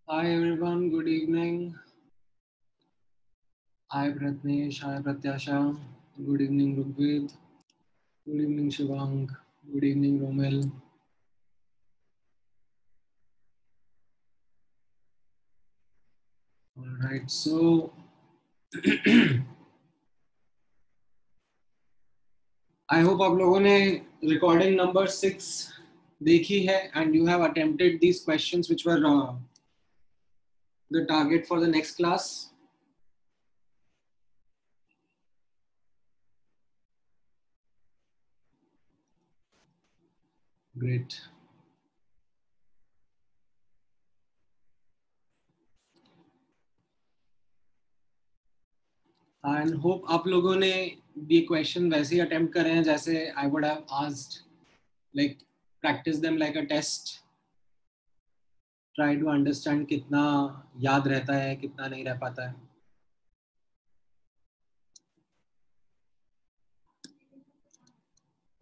Hi everyone, good evening. Hi Pratnesh, hi Pratyasha. Good evening Rugved. Good evening Shivang. Good evening Romil. Alright, so I hope आप लोगों ने recording number 6 देखी है and you have attempted these questions which were the target for the next class. Great. And hope आप लोगों ने ये question वैसे ही attempt करे हैं जैसे I would have asked, like practice them like a test. Try to understand कितना याद रहता है कितना नहीं रह पाता है.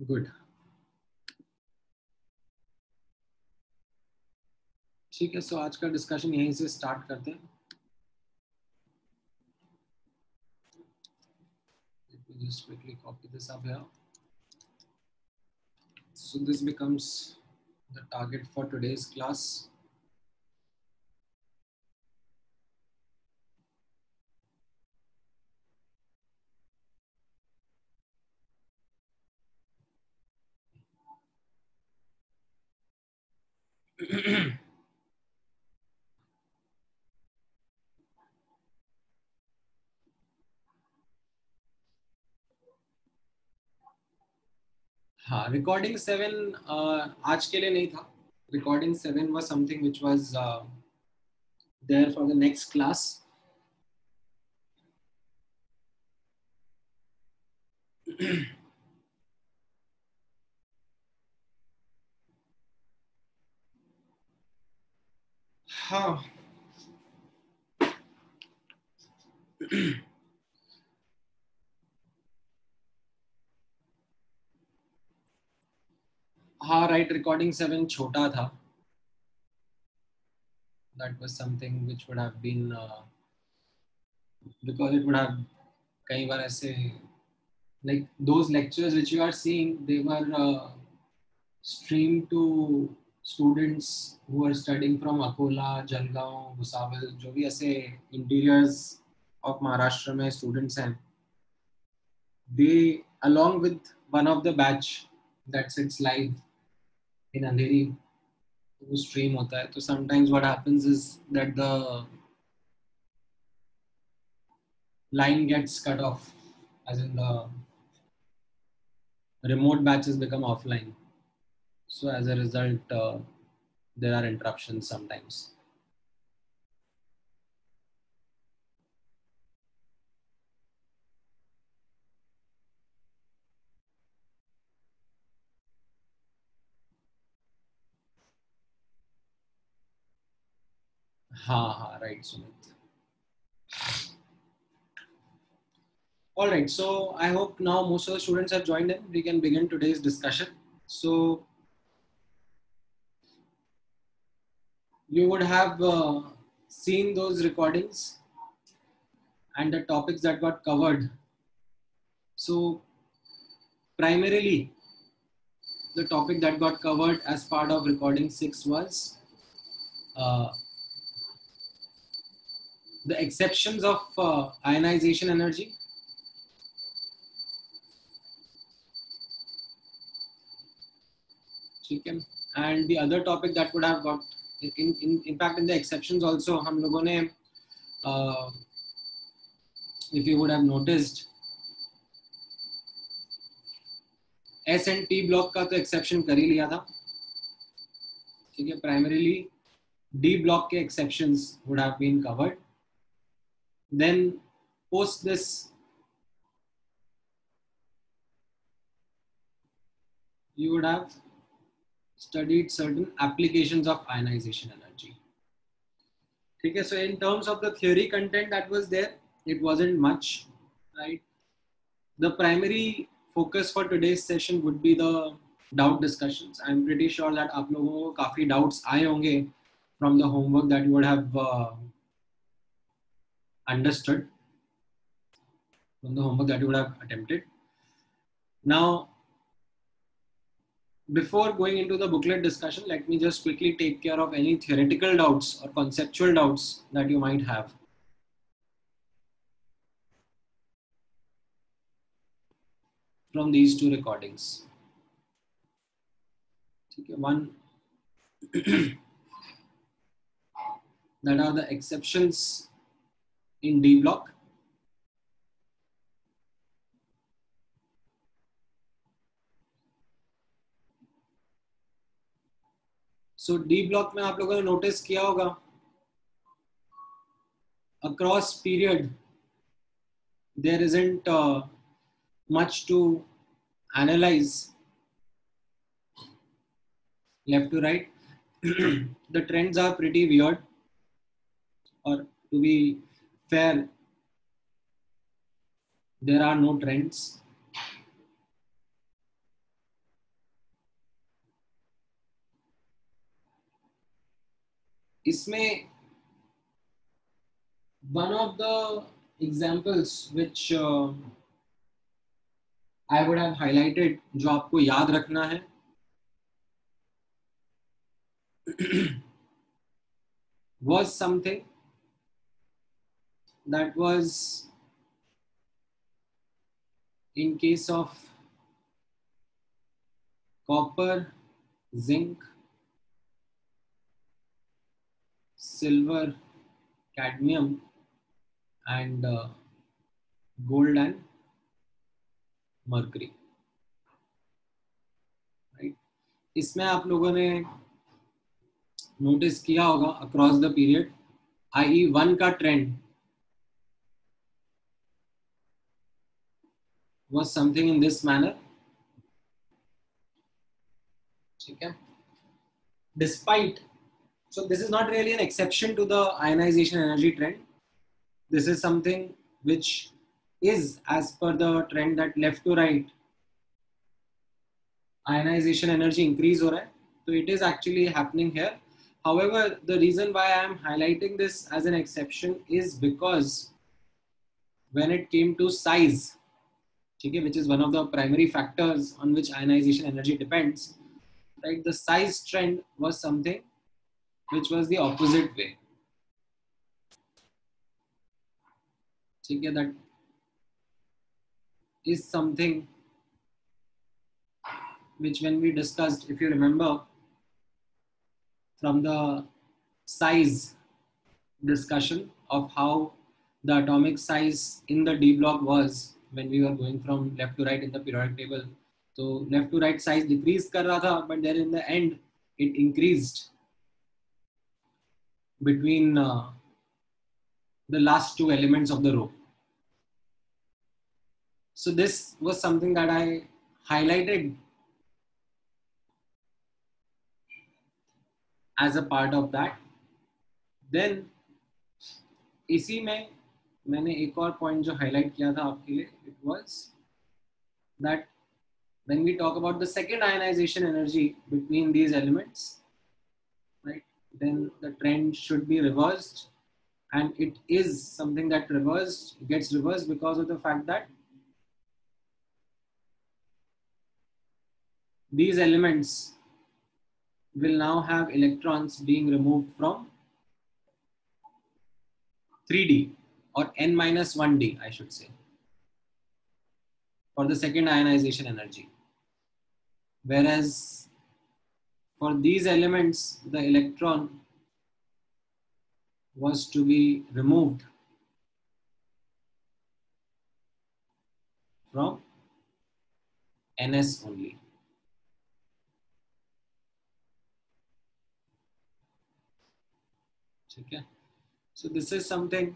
गुड. ठीक है, सो आज का डिस्कशन यहीं से स्टार्ट करते हैं. Let me just quickly copy this up here. So this becomes the target for today's class. हाँ, रिकॉर्डिंग 7 आज के लिए नहीं था. Recording 7 was something which was there for the next class. हाँ. हाँ, राइट, रिकॉर्डिंग 7 छोटा था. That was something which would have been because it would have कई बार ऐसे, like those lectures which you are seeing, they were streamed to students who are studying from Akola, Jalgaon, Bhusawal, जो भी ऐसे interiors of Maharashtra में students हैं, they along with one of the batch that sits live in Andheri, वो stream होता है. तो sometimes what happens is that the line gets cut off, as in the remote batches become offline. So as a result, there are interruptions sometimes. हाँ, right, Sumit. All right, so I hope now most of the students have joined in. We can begin today's discussion. So you would have seen those recordings and the topics that got covered. So primarily, the topic that got covered as part of recording 6 was uh, the exceptions of ionization energy. And the other topic that would have got in fact in the exceptions also हम लोगों ने if you would have noticed S and P block का तो exception कर ही लिया था. ठीक है, primarily D block के exceptions would have been covered. Then post this you would have studied certain applications of ionization energy. ठीक है, so in terms of the theory content that was there, it wasn't much, right? The primary focus for today's session would be the doubt discussions. I'm pretty sure that आप लोगों को काफी doubts आए होंगे from the homework that you would have understood, from the homework that you would have attempted. Now, before going into the booklet discussion, let me just quickly take care of any theoretical doubts or conceptual doubts that you might have. From these two recordings. One, that are the exceptions in D block. So D block में आप लोगों ने notice किया होगा, across period there isn't much to analyze left to right. The trends are pretty weird, or to be fair, there are no trends. इसमें one of the examples which I would have highlighted, जो आपको याद रखना है, was something that was in case of copper, zinc, silver, cadmium, and gold and mercury. Right? इसमें आप लोगों ने नोटिस किया होगा अक्रॉस द पीरियड IE1 का trend was something in this manner. ठीक है? Despite, so this is not really an exception to the ionization energy trend. This is something which is as per the trend that left to right ionization energy increase हो रहा है. So it is actually happening here. However, the reason why I am highlighting this as an exception is because when it came to size, which is one of the primary factors on which ionization energy depends, right? The size trend was something which was the opposite way. That is something which, when we discussed, if you remember, from the size discussion of how the atomic size in the D block was when we were going from left to right in the periodic table. So left to right size decreased kar raha tha, but then in the end it increased between the last two elements of the row. So this was something that I highlighted as a part of that. Then इसी में मैंने एक और point जो highlight किया था आपके लिए, it was that when we talk about the second ionization energy between these elements, right, then the trend should be reversed, and it is something that gets reversed because of the fact that these elements will now have electrons being removed from 3D or n-1D, I should say, for the second ionization energy. Whereas for these elements, the electron was to be removed from NS only. Okay. So this is something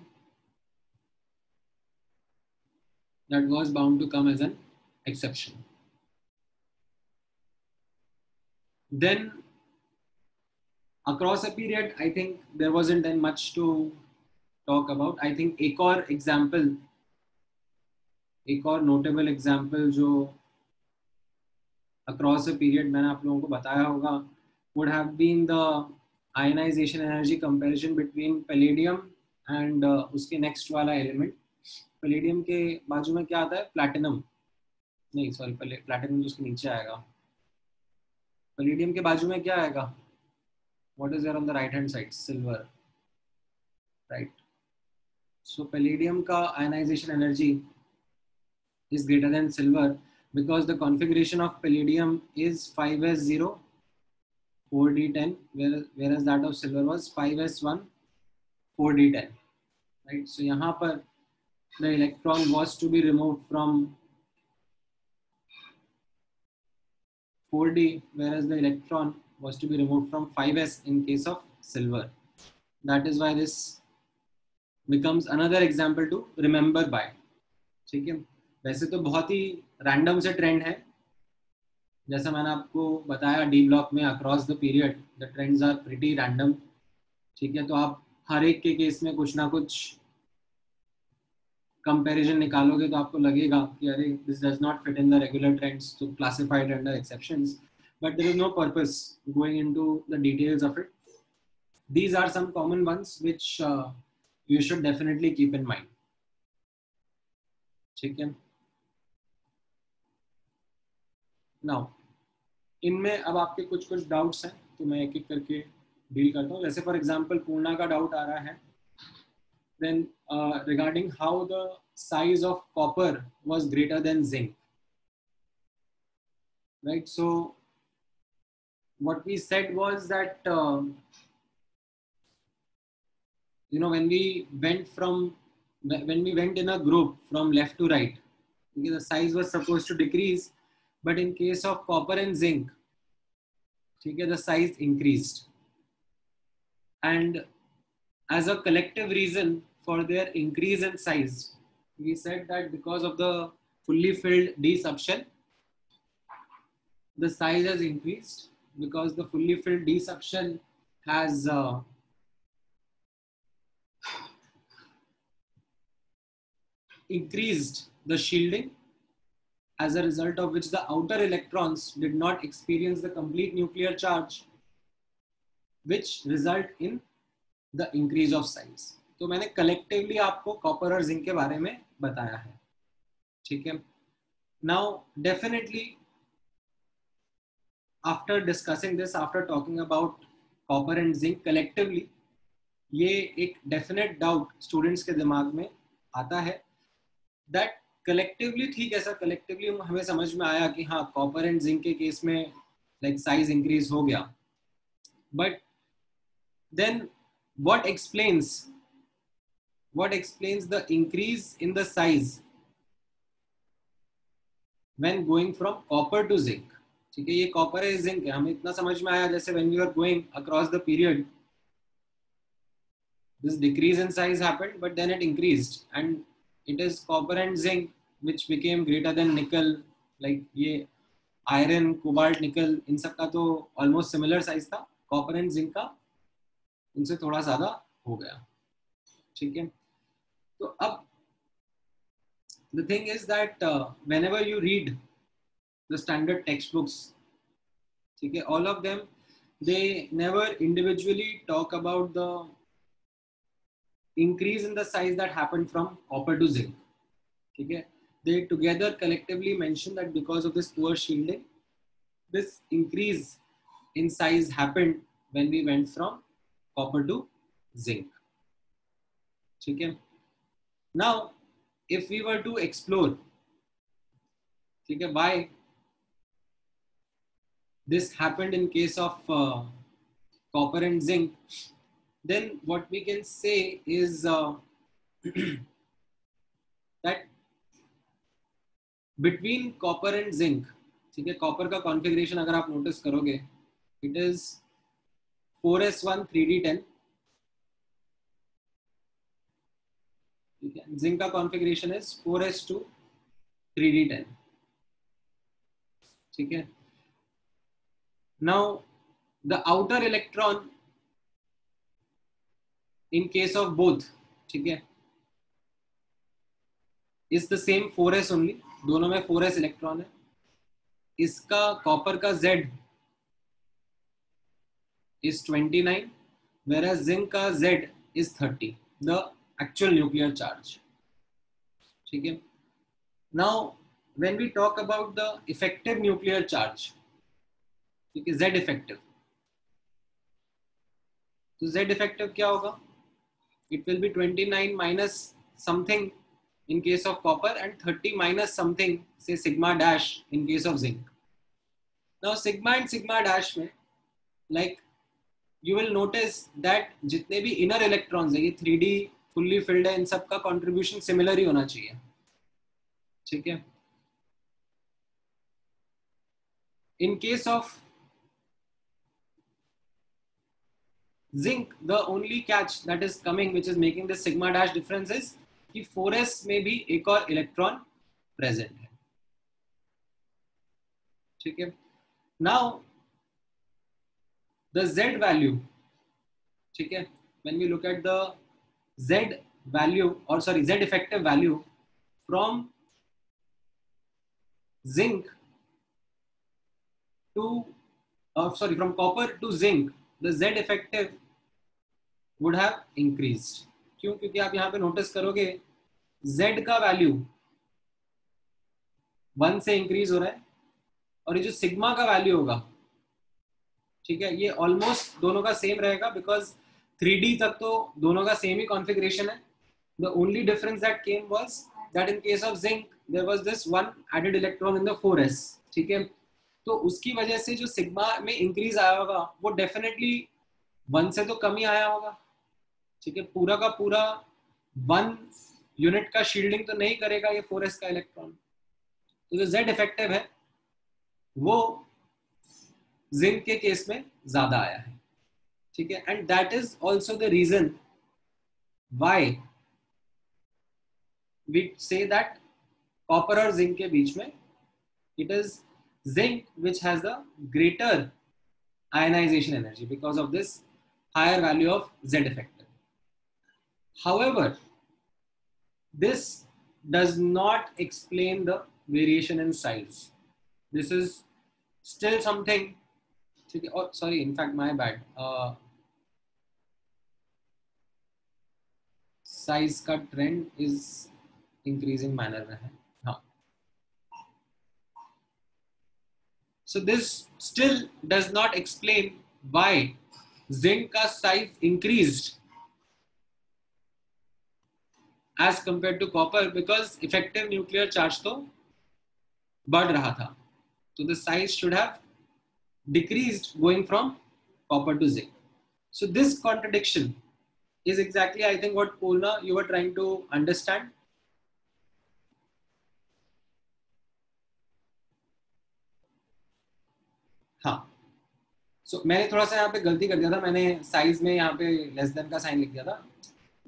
that was bound to come as an exception. Then across a period, I think there wasn't then much to talk about. I think एक और notable example जो across a period मैंने आप लोगों को बताया होगा would have been the ionization energy comparison between palladium and उसके नेक्स्ट वाला एलिमेंट. पैलेडियम के बाजू में क्या आता है? प्लैटिनम. नहीं सॉरी, प्लैटिनम तो उसके नीचे आएगा. पैलेडियम के बाजू में क्या आएगा? What is there on the right hand side? Silver. Right. So palladium का ionization energy is greater than silver because the configuration of palladium is 5s0 4d10 whereas that of silver was 5s1 4d10, right? So यहाँ पर the electron was to be removed from 4d whereas the electron was to be removed from 5s in case of silver. That is why this becomes another example to remember by. ठीक है. वैसे तो बहुत ही random से trend है, जैसा मैंने आपको बताया डी ब्लॉक में across the period the trends are pretty random. ठीक है. तो आप हर एक के केस में कुछ ना कुछ कंपैरिजन निकालोगे तो आपको लगेगा कि अरे this does not fit in the regular trends, तो classified under exceptions, but there is no purpose going into the details of it. These are some common ones which you should definitely keep in mind. ठीक है. Now इनमें अब आपके कुछ doubts हैं तो मैं एक एक करके डील करता हूँ. जैसे फॉर एग्जांपल पूर्णा का डाउट आ रहा है then regarding how the size of copper was greater than zinc, right? So what we said was that you know, when we went in a group from left to right, okay, the size was supposed to decrease, but in case of copper and zinc, okay, the size increased. And as a collective reason for their increase in size, we said that because of the fully filled D subshell, the size has increased because the fully filled D subshell has increased the shielding, as a result of which the outer electrons did not experience the complete nuclear charge, which result in the increase of size. तो मैंने collectively आपको copper और zinc के बारे में बताया है. ठीक है. Now definitely after discussing this, after talking about copper and zinc collectively, ये एक definite doubt students के दिमाग में आता है that collectively, ठीक है सर, collectively हमें समझ में आया कि हाँ copper and zinc के केस में like size increase हो गया, but then what explains the increase in the size when going from copper to zinc? ठीक है. ये copper है, zinc है, हमें इतना समझ में आया जैसे when we were going across the period this decrease in size happened, but then it increased, and it is copper and zinc which became greater than nickel. Like ये iron, cobalt, nickel, इन सब का तो almost similar size था, copper and zinc का उनसे थोड़ा ज़्यादा हो गया. ठीक है. तो अब the thing is that whenever you read the standard textbooks, ठीक है, all of them, they never individually talk about the increase in the size that happened from copper to zinc. ठीक है. They together collectively mention that because of this poor shielding, this increase in size happened when we went from copper to zinc. ठीक है. Now if we were to explore, ठीक है, why this happened in case of copper and zinc, then what we can say is that between copper and zinc, ठीक है, copper का configuration अगर आप notice करोगे, it is 4s1 3d10. ठीक है. zinc का configuration is 4s2 3d10. ठीक है. Now the outer electron in case of both, ठीक है, is the same 4s only. दोनों में 4s इलेक्ट्रॉन है. इसका कॉपर का Z is 29 whereas zinc का Z is 30, the actual nuclear charge. ठीक है. Now when we talk about the effective nuclear charge, ठीक है, Z effective, तो Z effective क्या होगा? It will be 29 minus something in case of copper and 30 minus something, say sigma dash in case of zinc. Now sigma and sigma dash में, like you will notice that जितने भी inner electrons है, ये 3D fully filled है, इन सब का contribution similar ही होना चाहिए. ठीक है. In case of zinc, the only catch that is coming, which is making this sigma dash difference, is कि 4s में भी एक और electron present है. ठीक है. Now the Z value, ठीक है, when we look at the Z value, or sorry, Z effective value from zinc to sorry, from copper to zinc, the Z effective would have increased. क्यों? क्योंकि आप यहाँ पे नोटिस करोगे Z का value 1 से इंक्रीज हो रहा है, और ये जो सिग्मा का वैल्यू होगा, ठीक है, ये ऑलमोस्ट दोनों का सेम रहेगा, बिकॉज 3D तक तो दोनों का सेम ही कॉन्फ़िगरेशन है. The only difference that came was that in case of zinc there was this one added electron in the 4s. ठीक है. तो उसकी वजह से जो सिग्मा में इंक्रीज आया होगा वो डेफिनेटली 1 से तो कम ही आया होगा. ठीक है. पूरा का पूरा 1 यूनिट का शील्डिंग तो नहीं करेगा ये 4s का इलेक्ट्रॉन. तो जो Z इफेक्टिव है वो जिंक के केस में ज्यादा आया है. ठीक है. And that is also the reason why we say that copper और zinc के बीच में it is zinc which has the greater ionization energy because of this higher value of Z effective. However, this does not explain the variation in size. This is still something, oh sorry, in fact my bad, size का trend is increasing manner में है. हाँ. So this still does not explain why zinc का size increased as compared to copper, because effective nuclear charge तो बढ़ रहा था. So the size should have decreased going from copper to zinc. So this contradiction is exactly, I think, what Purna you were trying to understand. हाँ. So मैंने थोड़ा सा यहाँ पे गलती कर दिया था. मैंने साइज में यहाँ पे लेस देन का साइन लिख दिया था.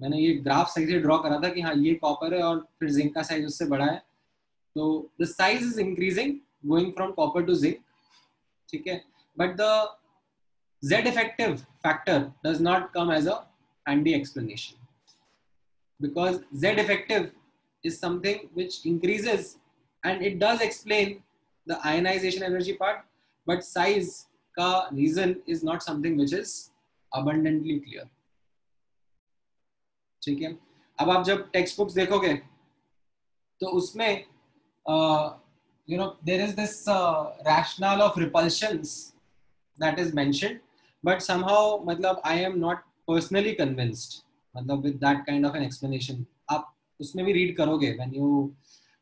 मैंने ये ग्राफ सही से ड्रॉ करा था कि हाँ ये कॉपर है और फिर जिंक का साइज उससे बड़ा है. तो the size is increasing going from copper two zinc. ठीक है. But the Z effective factor does not come as a handy explanation, because Z effective is something which increases and it does explain the ionization energy part, but size का reason is not something which is abundantly clear. ठीक है. अब आप जब text books देखोगे तो उसमें you know there is this rationale of repulsions that is mentioned, but somehow मतलब I am not personally convinced मतलब with that kind of an explanation. आप उसमें भी read करोगे when you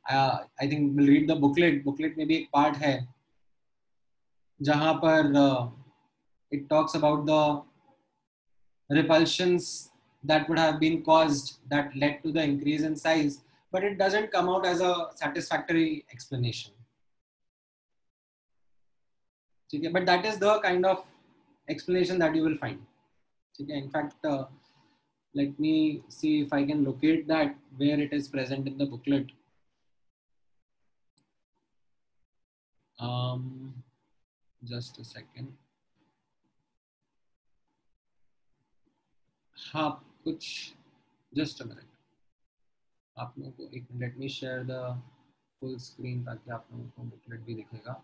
I think will read the booklet में भी एक part है जहाँ पर it talks about the repulsions that would have been caused that led to the increase in size, but it doesn't come out as a satisfactory explanation. Okay, but that is the kind of explanation that you will find. Okay, in fact, let me see if I can locate that where it is present in the booklet. Just a second. हाँ कुछ just a minute. आप लोगों को एक minute, let me share the full screen ताकि आप लोगों को booklet भी दिखेगा.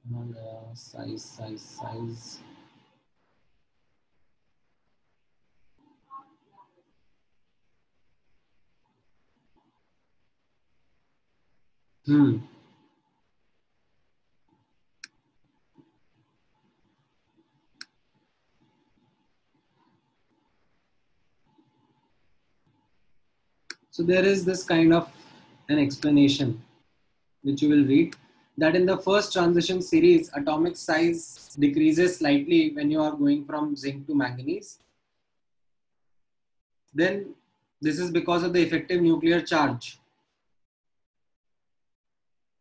Size size size So there is this kind of an explanation which you will read, that in the first transition series, atomic size decreases slightly when you are going from zinc to manganese. Then this is because of the effective nuclear charge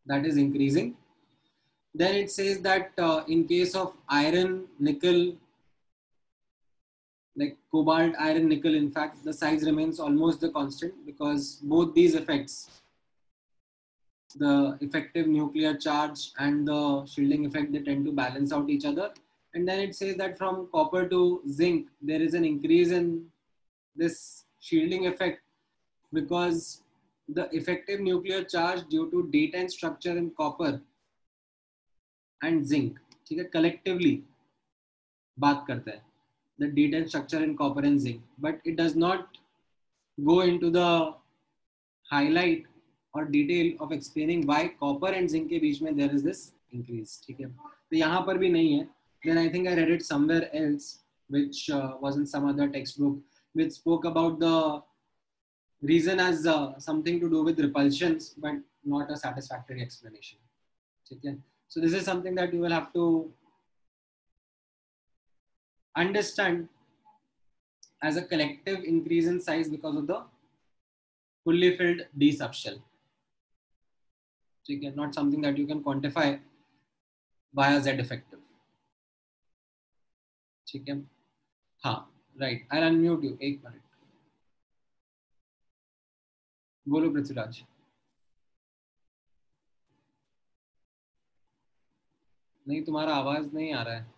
that is increasing. Then it says that in case of iron, nickel, like cobalt, iron, nickel, in fact, the size remains almost the constant, because both these effects, the effective nuclear charge and the shielding effect, they tend to balance out each other. And then it says that from copper to zinc, there is an increase in this shielding effect, because the effective nuclear charge due to D10 structure in copper and zinc, ठीक है, collectively बात करता है, the D10 structure in copper and zinc, but it does not go into the highlight और detail of explaining why copper and zinc के बीच में there is this increase. ठीक है, तो यहाँ पर भी नहीं है. Then I think I read it somewhere else which was in some other textbook which spoke about the reason as something to do with repulsions but not a satisfactory explanation. ठीक है, so this is something that you will have to understand as a collective increase in size because of the fully filled D subshell. ठीक है, not something that you can quantify via Z effective. ठीक है, हाँ right. I unmute you, एक minute. बोलो पृथ्वीराज. नहीं, तुम्हारा आवाज नहीं आ रहा है.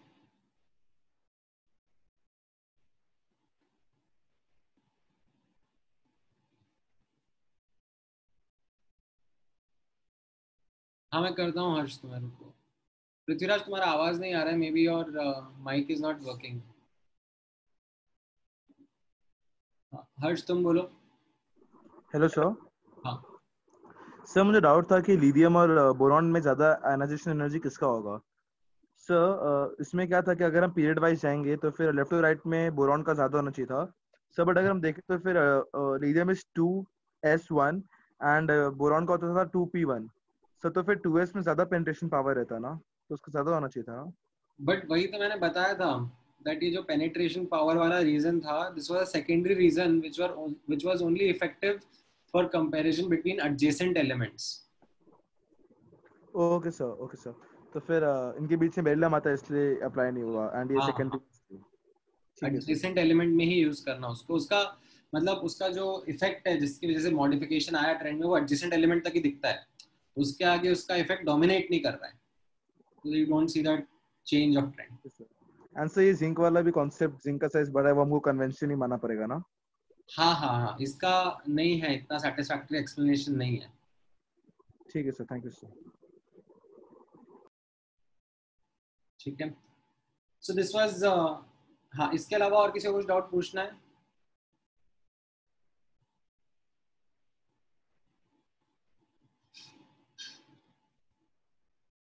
हाँ मैं करता हूँ हर्ष, तुम्हें रुको. पृथ्वीराज तुम्हारा आवाज नहीं आ रहा है, मे बी और माइक इज नॉट वर्किंग. हर्ष तुम बोलो. Hello sir. हाँ सर मुझे डाउट था कि लिथियम और बोरॉन में ज्यादा आयनाइजेशन एनर्जी किसका होगा. सर इसमें क्या था कि अगर हम पीरियड वाइज जाएंगे तो फिर लेफ्ट टू राइट में बोरॉन का ज्यादा होना चाहिए था सर, बट अगर हम देखें तो फिर lithium is 2s1 and boron का होता था 2p1 सर, तो फिर 2s में ज्यादा पेनिट्रेशन पावर रहता ना, तो उसका ज्यादा होना चाहिए था. बट वही तो मैंने बताया था दैट ये जो पेनिट्रेशन पावर वाला रीजन था, this was a secondary reason which was only effective for comparison between adjacent elements. Okay sir, okay sir. तो फिर इनके बीच में बेरिलियम आता है इसलिए अप्लाई नहीं हुआ एंड ये हाँ हाँ, सेकेंडरी. ठीक है सर. एडजेसेंट एलिमेंट में ही यूज करना उसको. उसका मतलब उसका जो इफेक्ट है जिसकी वजह से मॉडिफिकेशन आया ट्रेंड में, वो एडजेसेंट एलिमेंट तक ही दिखता है. उसके आगे उसका इफेक्ट डोमिनेट नहीं कर रहा है, तो you don't see that change of trend. And sir ये जिंक वाला भी कॉन्सेप्ट, जिंक का साइज बड़ा है वो हमको कन्वेंशन ही मानना पड़ेगा ना. हाँ हाँ हाँ, इसका नहीं है, इतना सेटिस्फैक्टरी एक्सप्लेनेशन नहीं है. ठीक है सर, थैंक यू सर. ठीक है, सो दिस वाज. हाँ, इसके अलावा और किसी को कुछ डाउट पूछना है?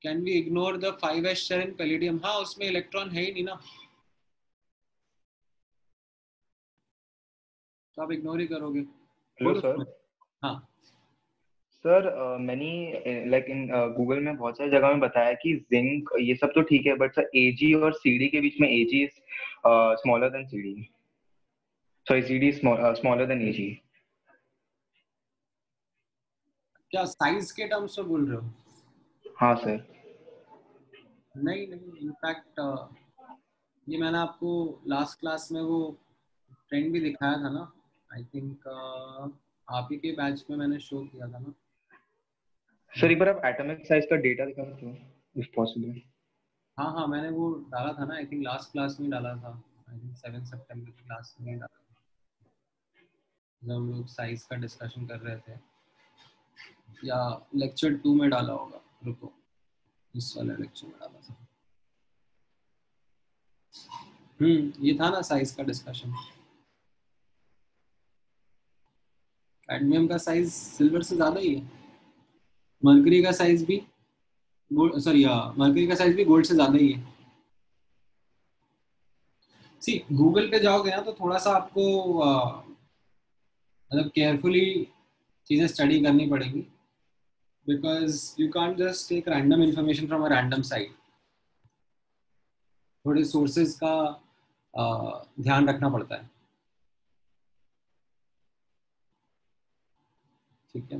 Can we ignore the 5s shell in palladium? हाँ, उसमें इलेक्ट्रॉन है ही नहीं ना, तो आप इग्नोर ही करोगे. Hello sir. हाँ सर मैंने लाइक इन गूगल में बहुत सारी जगह में बताया कि जिंक ये सब तो ठीक है, बट सर एजी और सीडी के बीच में AG is smaller than CD. Sorry, CD smaller than AG. क्या साइज के टर्म्स में बोल रहे हो? हाँ सर. नहीं नहीं, इनफैक्ट ये मैंने आपको लास्ट क्लास में वो ट्रेंड भी दिखाया था ना. आई थिंक आप ही के बैच में मैंने शो किया था ना. सर एक बार आप एटॉमिक साइज का डेटा दिखा सकते हो इफ पॉसिबल. हाँ हाँ, मैंने वो डाला था ना, आई थिंक लास्ट क्लास में डाला था. आई थिंक 7 सितंबर की क्लास में डाला था, जब हम लोग साइज का डिस्कशन कर रहे थे, या लेक्चर 2 में डाला होगा. रुको, इस वाला लेक्चर में डाला था। ये था ना साइज का डिस्कशन। कैडमियम का साइज सिल्वर से ज्यादा ही है। मरकरी का साइज भी मरकरी का साइज भी गोल्ड से ज्यादा ही है। सी गूगल पे जाओगे ना तो थोड़ा सा आपको मतलब केयरफुली चीजें स्टडी करनी पड़ेगी, because you can't just take random information from a random site. थोड़े सोर्सेज का ध्यान रखना पड़ता है। ठीक है।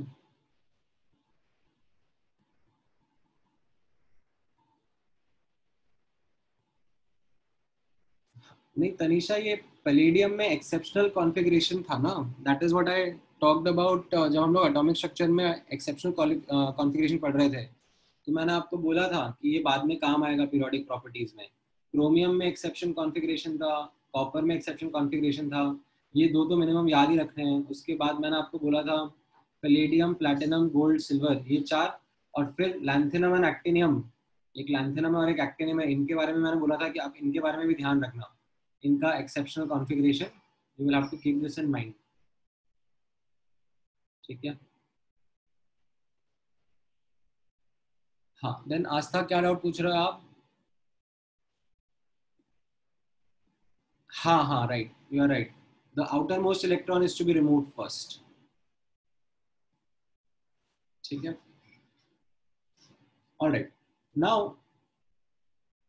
नहीं तनीषा, ये पैलेडियम में एक्सेप्शनल कॉन्फ़िगरेशन था ना, that is what I talked about जब हम लोग एटॉमिक स्ट्रक्चर में एक्सेप्शनल कॉन्फ़िगरेशन पढ़ रहे थे। तो मैंने आपको बोला था कि ये बाद में काम आएगा पीरियोडिक प्रॉपर्टीज में। क्रोमियम में एक्सेप्शन कॉन्फ़िगरेशन था, कॉपर में एक्सेप्शन कॉन्फ़िगरेशन था। ये दो तो मिनिमम याद ही रखने हैं। उसके बाद मैंने आपको बोला था पैलेडियम, प्लैटिनम, गोल्ड, सिल्वर, ये चार। और फिर लैंथेनम एंड एक्टिनियम, एक लैंथेनम और एक एक्टिनियम है, इनके बारे में मैंने बोला था कि आप इनके बारे में भी ध्यान रखना, इनका exceptional configuration, you will have to keep this in mind. ठीक है। हाँ, देन आस्था क्या डाउट पूछ रहे हो आप? हाँ हाँ, right, you are right. The outermost electron is to be remove first. ठीक है। Alright, now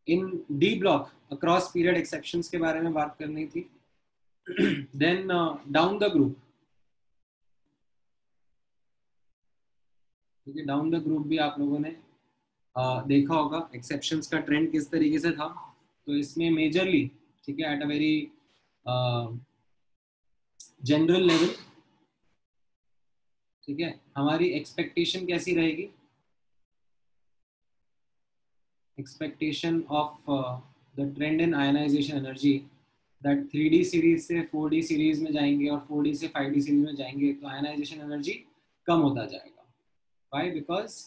in D block across period exceptions के बारे में बात करनी थी। देन डाउन द ग्रुप, ठीक है, डाउन द ग्रुप भी आप लोगों ने देखा होगा एक्सेप्शंस का ट्रेंड किस तरीके से था। तो इसमें मेजरली, ठीक है, at a very general level, ठीक है, हमारी एक्सपेक्टेशन कैसी रहेगी? Expectation of the trend in ionization energy, that 3D series से 4D सीरीज में जाएंगे और 4D से 5D सीरीज में जाएंगे तो आयनाइजेशन एनर्जी कम होता जाएगा। Why? Because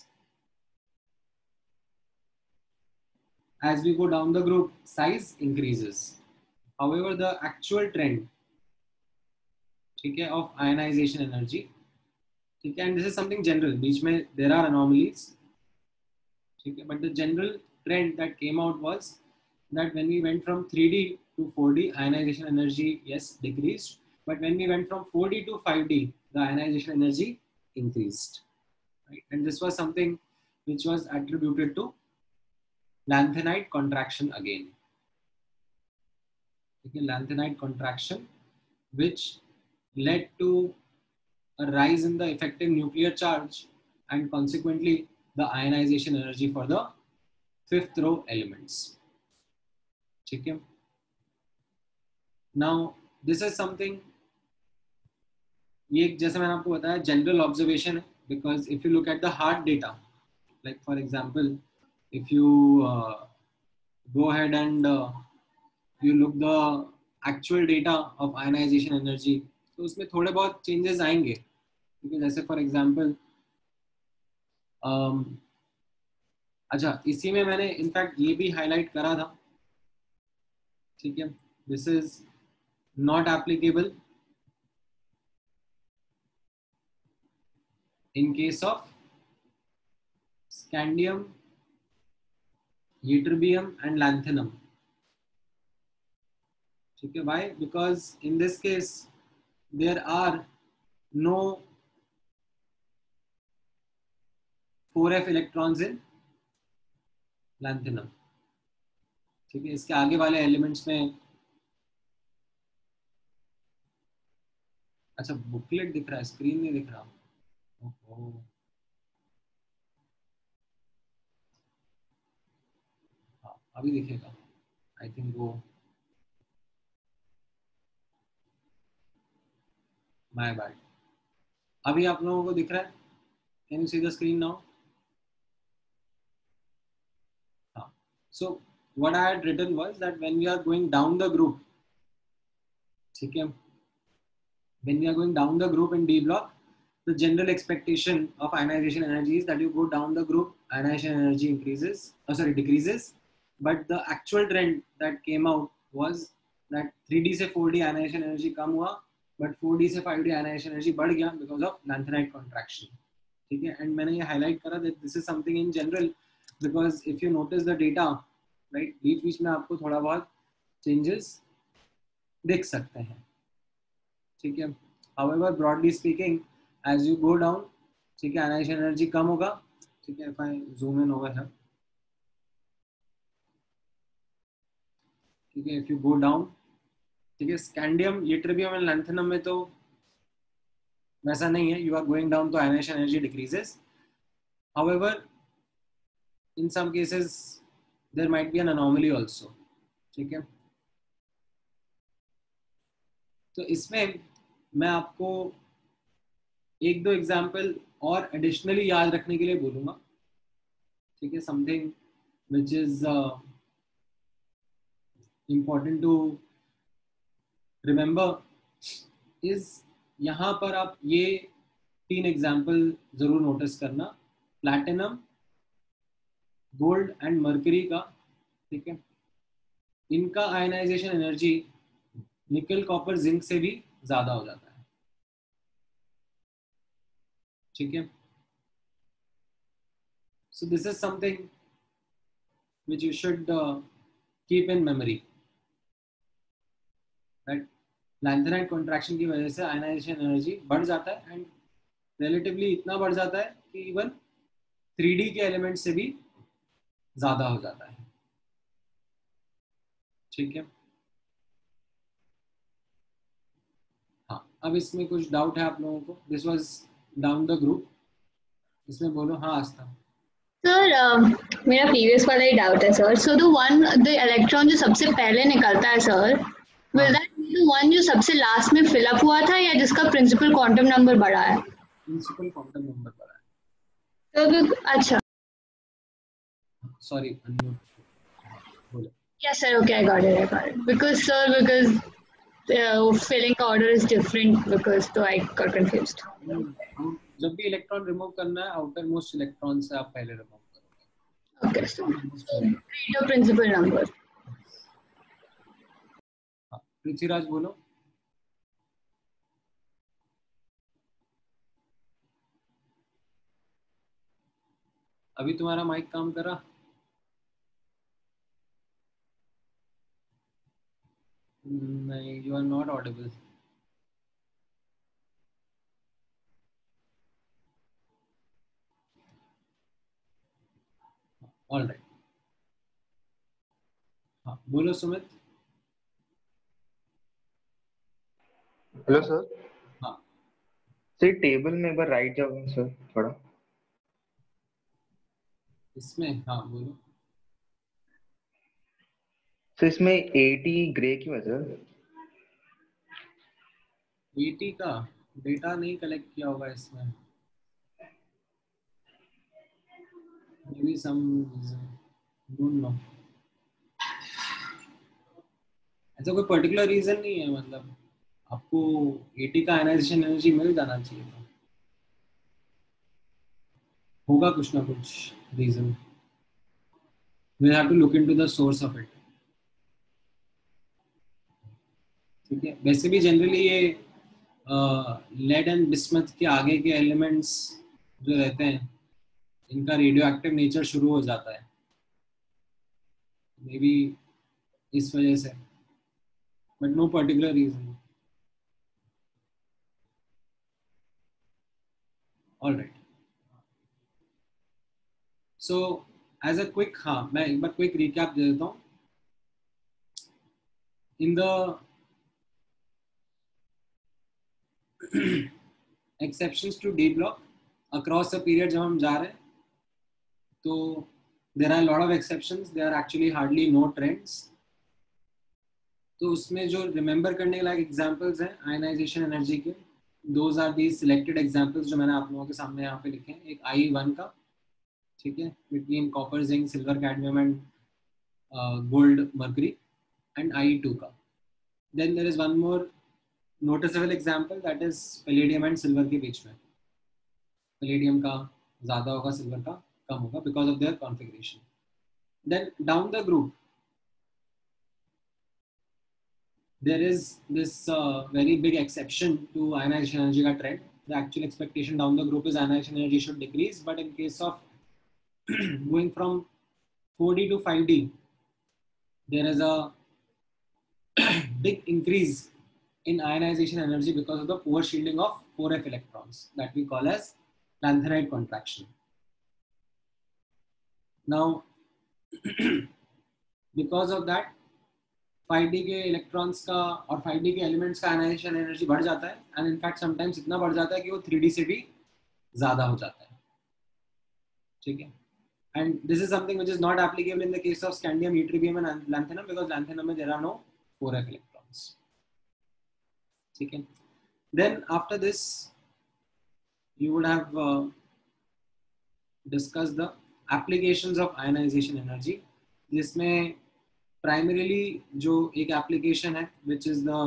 as we go down the group, size increases. However, the actual trend, ठीक है, of ionization energy, ठीक है, and this is something general, बीच में there are anomalies, ठीक है, but the general trend that came out was that when we went from 3D to 4D, ionization energy, yes, decreased, but when we went from 4D to 5D, the ionization energy increased, right? And this was something which was attributed to lanthanide contraction again. Okay, lanthanide contraction, which led to a rise in the effective nuclear charge and consequently the ionization energy for the fifth row elements. ठीक है. Now this is something, ये जैसे मैंने आपको बताया general observation है, because if you look at the hard data, like for example, if you go ahead and you look the actual data of ionization energy, तो उसमें थोड़े बहुत चेंजेस आएंगे, ठीक है. जैसे फॉर एग्जांपल अच्छा, इसी में मैंने इनफैक्ट ये भी हाईलाइट करा था, ठीक है, this is not applicable in case of scandium, ytterbium and lanthanum, ठीक है. Why? Because in this case there are no 4f electrons in lanthanum, ठीक है. इसके आगे वाले एलिमेंट्स में, अच्छा बुकलेट दिख रहा है, स्क्रीन नहीं दिख रहा. ओहो, हाँ अभी दिखेगा, आई थिंक वो माय बैड. अभी आप लोगों को दिख रहा है? Can you see the screen now? हाँ. So what I had written was that when we are going down the group, ठीक है, when we are going down the group in D block, the general expectation of ionization energy is that you go down the group, ionization energy decreases. But the actual trend that came out was that 3D से 4D ionization energy कम हुआ, but 4D से 5D ionization energy बढ़ गया because of lanthanide contraction. ठीक है, and मैंने ये highlight करा that this is something in general because if you notice the data, right, बीच में आपको थोड़ा बहुत changes देख सकते हैं. ठीक है, however broadly speaking as you go down, ठीक है, ionization energy कम होगा. ठीक है, if I zoom in over here, ठीक है, if you go down, ठीक है, स्कैंडियम, यट्रिबियम एंड लैंथेनम में तो वैसा नहीं है, you are going down तो ionization energy decreases. However, in some cases there might be an anomaly also. ठीक है, तो इसमें मैं आपको एक दो एग्जाम्पल और एडिशनली याद रखने के लिए बोलूंगा. ठीक है, something which is important to remember is, यहाँ पर आप ये 3 एग्जाम्पल जरूर नोटिस करना, प्लैटिनम, गोल्ड एंड मर्करी का. ठीक है, इनका आयनाइजेशन एनर्जी निकल, कॉपर, जिंक से भी ज्यादा हो जाता है. ठीक है, so this is something which you should keep in memory, that lanthanide contraction की वजह से आयनाइजेशन एनर्जी बढ़ जाता है एंड रिलेटिवली इतना बढ़ जाता है कि इवन 3D के एलिमेंट से भी ज्यादा हो जाता है. ठीक है, हाँ, अब इसमें कुछ डाउट है आप लोगों को? This was down the group, इसमें बोलो. हाँ आस्था. सर मेरा प्रीवियस वाला ही डाउट है सर. सो द इलेक्ट्रॉन जो सबसे पहले निकलता है sir, will that be the one जो सबसे लास्ट में फिल अप हुआ था या जिसका प्रिंसिपल क्वांटम नंबर बढ़ा है? प्रिंसिपल क्वांटम नंबर बढ़ा है. तो अच्छा, सॉरी अनम्यूट बोलो. Yes sir, okay, I got it because filling का order is different because तो I got confused. जब भी इलेक्ट्रॉन रिमूव करना है, आउटर मोस्ट इलेक्ट्रॉन से आप पहले रिमूव करोगे. Okay, so your principal number. Prithviraj बोलो. अभी तुम्हारा माइक काम कर रहा? नहीं, you are not audible. All right. हाँ बोलो सुमित. Hello sir. हाँ सर टेबल में एक बार राइट जाओगे सर थोड़ा. इसमें हाँ बोलो. सर इसमें 80 ग्रे क्यों है सर? 80 का डेटा नहीं कलेक्ट किया होगा इसमें. Maybe some don't know. ऐसा कोई पर्टिकुलर रीजन नहीं है, मतलब आपको 80 का आयनाइजेशन एनर्जी मिल जाना चाहिए था. होगा कुछ ना कुछ reason. We'll have to look into the source of it. ठीक है, वैसे भी जनरली ये लेड एंड बिस्मथ के आगे के एलिमेंट्स जो रहते हैं, इनका रेडियो एक्टिव नेचर शुरू हो जाता है, मे बी इस वजह से, but no particular reason. All right, so as a quick, हाँ मैं एक बार क्विक रिकैप दे देता हूँ. In the exceptions to D block across the period जब हम जा रहे हैं, तो there are a lot of exceptions, there are actually hardly no trends. तो उसमें जो remember करने के लायक examples हैं ionization energy के, those are these selected examples जो मैंने आप लोगों के सामने यहाँ पे लिखे हैं. एक IE1 का, ठीक है, between copper, zinc, silver, cadmium and gold, mercury, and IE2 का. Then there is one more noticeable example, that is palladium and silver के बीच में. पैलेडियम का ज़्यादा होगा, सिल्वर का कम होगा because of their configuration. Then down the group there is this very big exception to ionization energy का trend. The actual expectation down the group is ionization energy should decrease, but in case of going from 4D to 5D, there is a big increase in ionization energy because of the poor shielding of 4f electrons that we call as lanthanide contraction. Now, because of that, 5D के electrons का और 5D के elements का ionization energy बढ़ जाता है, and in fact sometimes इतना बढ़ जाता है कि वो 3D से भी ज़्यादा हो जाता है. ठीक है. And this is something which is not applicable in the case of scandium, ytterbium and lanthanum because lanthanum में there are no 4f electrons. ठीक है. Then after this you would have discussed the applications of ionization energy, जिसमें primarily जो एक application है which is the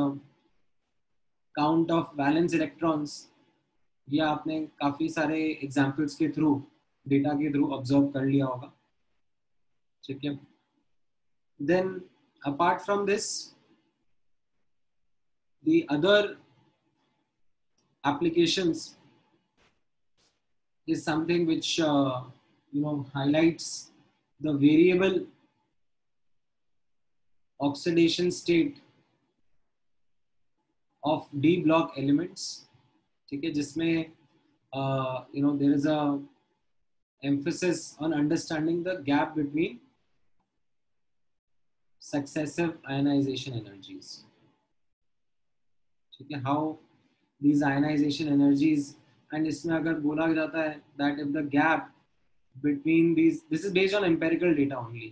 count of valence electrons, ये आपने काफी सारे examples के through, data के through observe कर लिया होगा. ठीक है. Then apart from this, the other applications is something which highlights the variable oxidation state of D block elements. ठीक है. जिसमें there is a emphasis on understanding the gap between successive ionization energies. ठीक है. How these ionization energies, and इसमें अगर बोला जाता है that if the gap between these, this is based on empirical data only.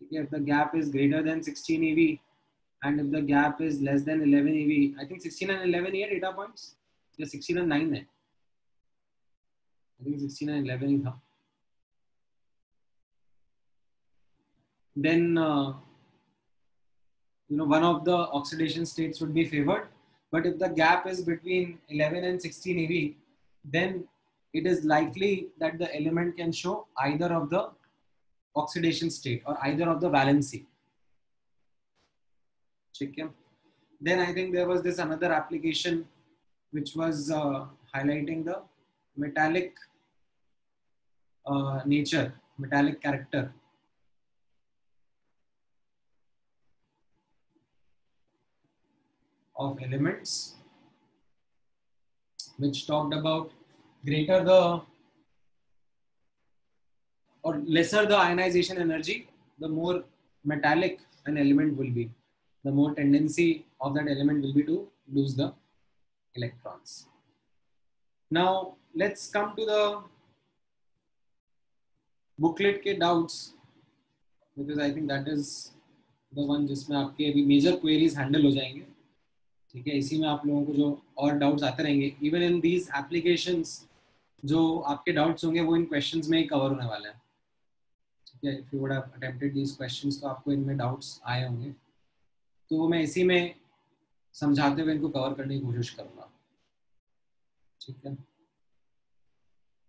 ठीक है. If the gap is greater than 16 eV and if the gap is less than 11 eV, I think 16 and 11 ये data points, या 16 and 9 है. I think 16 and 11 ही था. Then one of the oxidation states would be favored. But if the gap is between 11 and 16 eV, then it is likely that the element can show either of the oxidation state or either of the valency. Okay. Then I think there was this another application which was highlighting the metallic nature, metallic character of elements, which talked about greater the or lesser the ionization energy, the more metallic an element will be, the more tendency of that element will be to lose the electrons. Now let's come to the booklet के doubts, because I think that is the one जिसमें आपके अभी major queries handle हो जाएंगे. ठीक है. इसी में आप लोगों को जो और डाउट्स आते रहेंगे, इवन इन दीज एप्लीकेशंस, जो आपके डाउट्स होंगे वो इन क्वेश्चंस में ही कवर होने वाले हैं. ठीक है. If you would have attempted these questions तो आपको इनमें डाउट्स आए होंगे, तो वो मैं इसी में समझाते हुए इनको कवर करने की कोशिश करूंगा. ठीक है.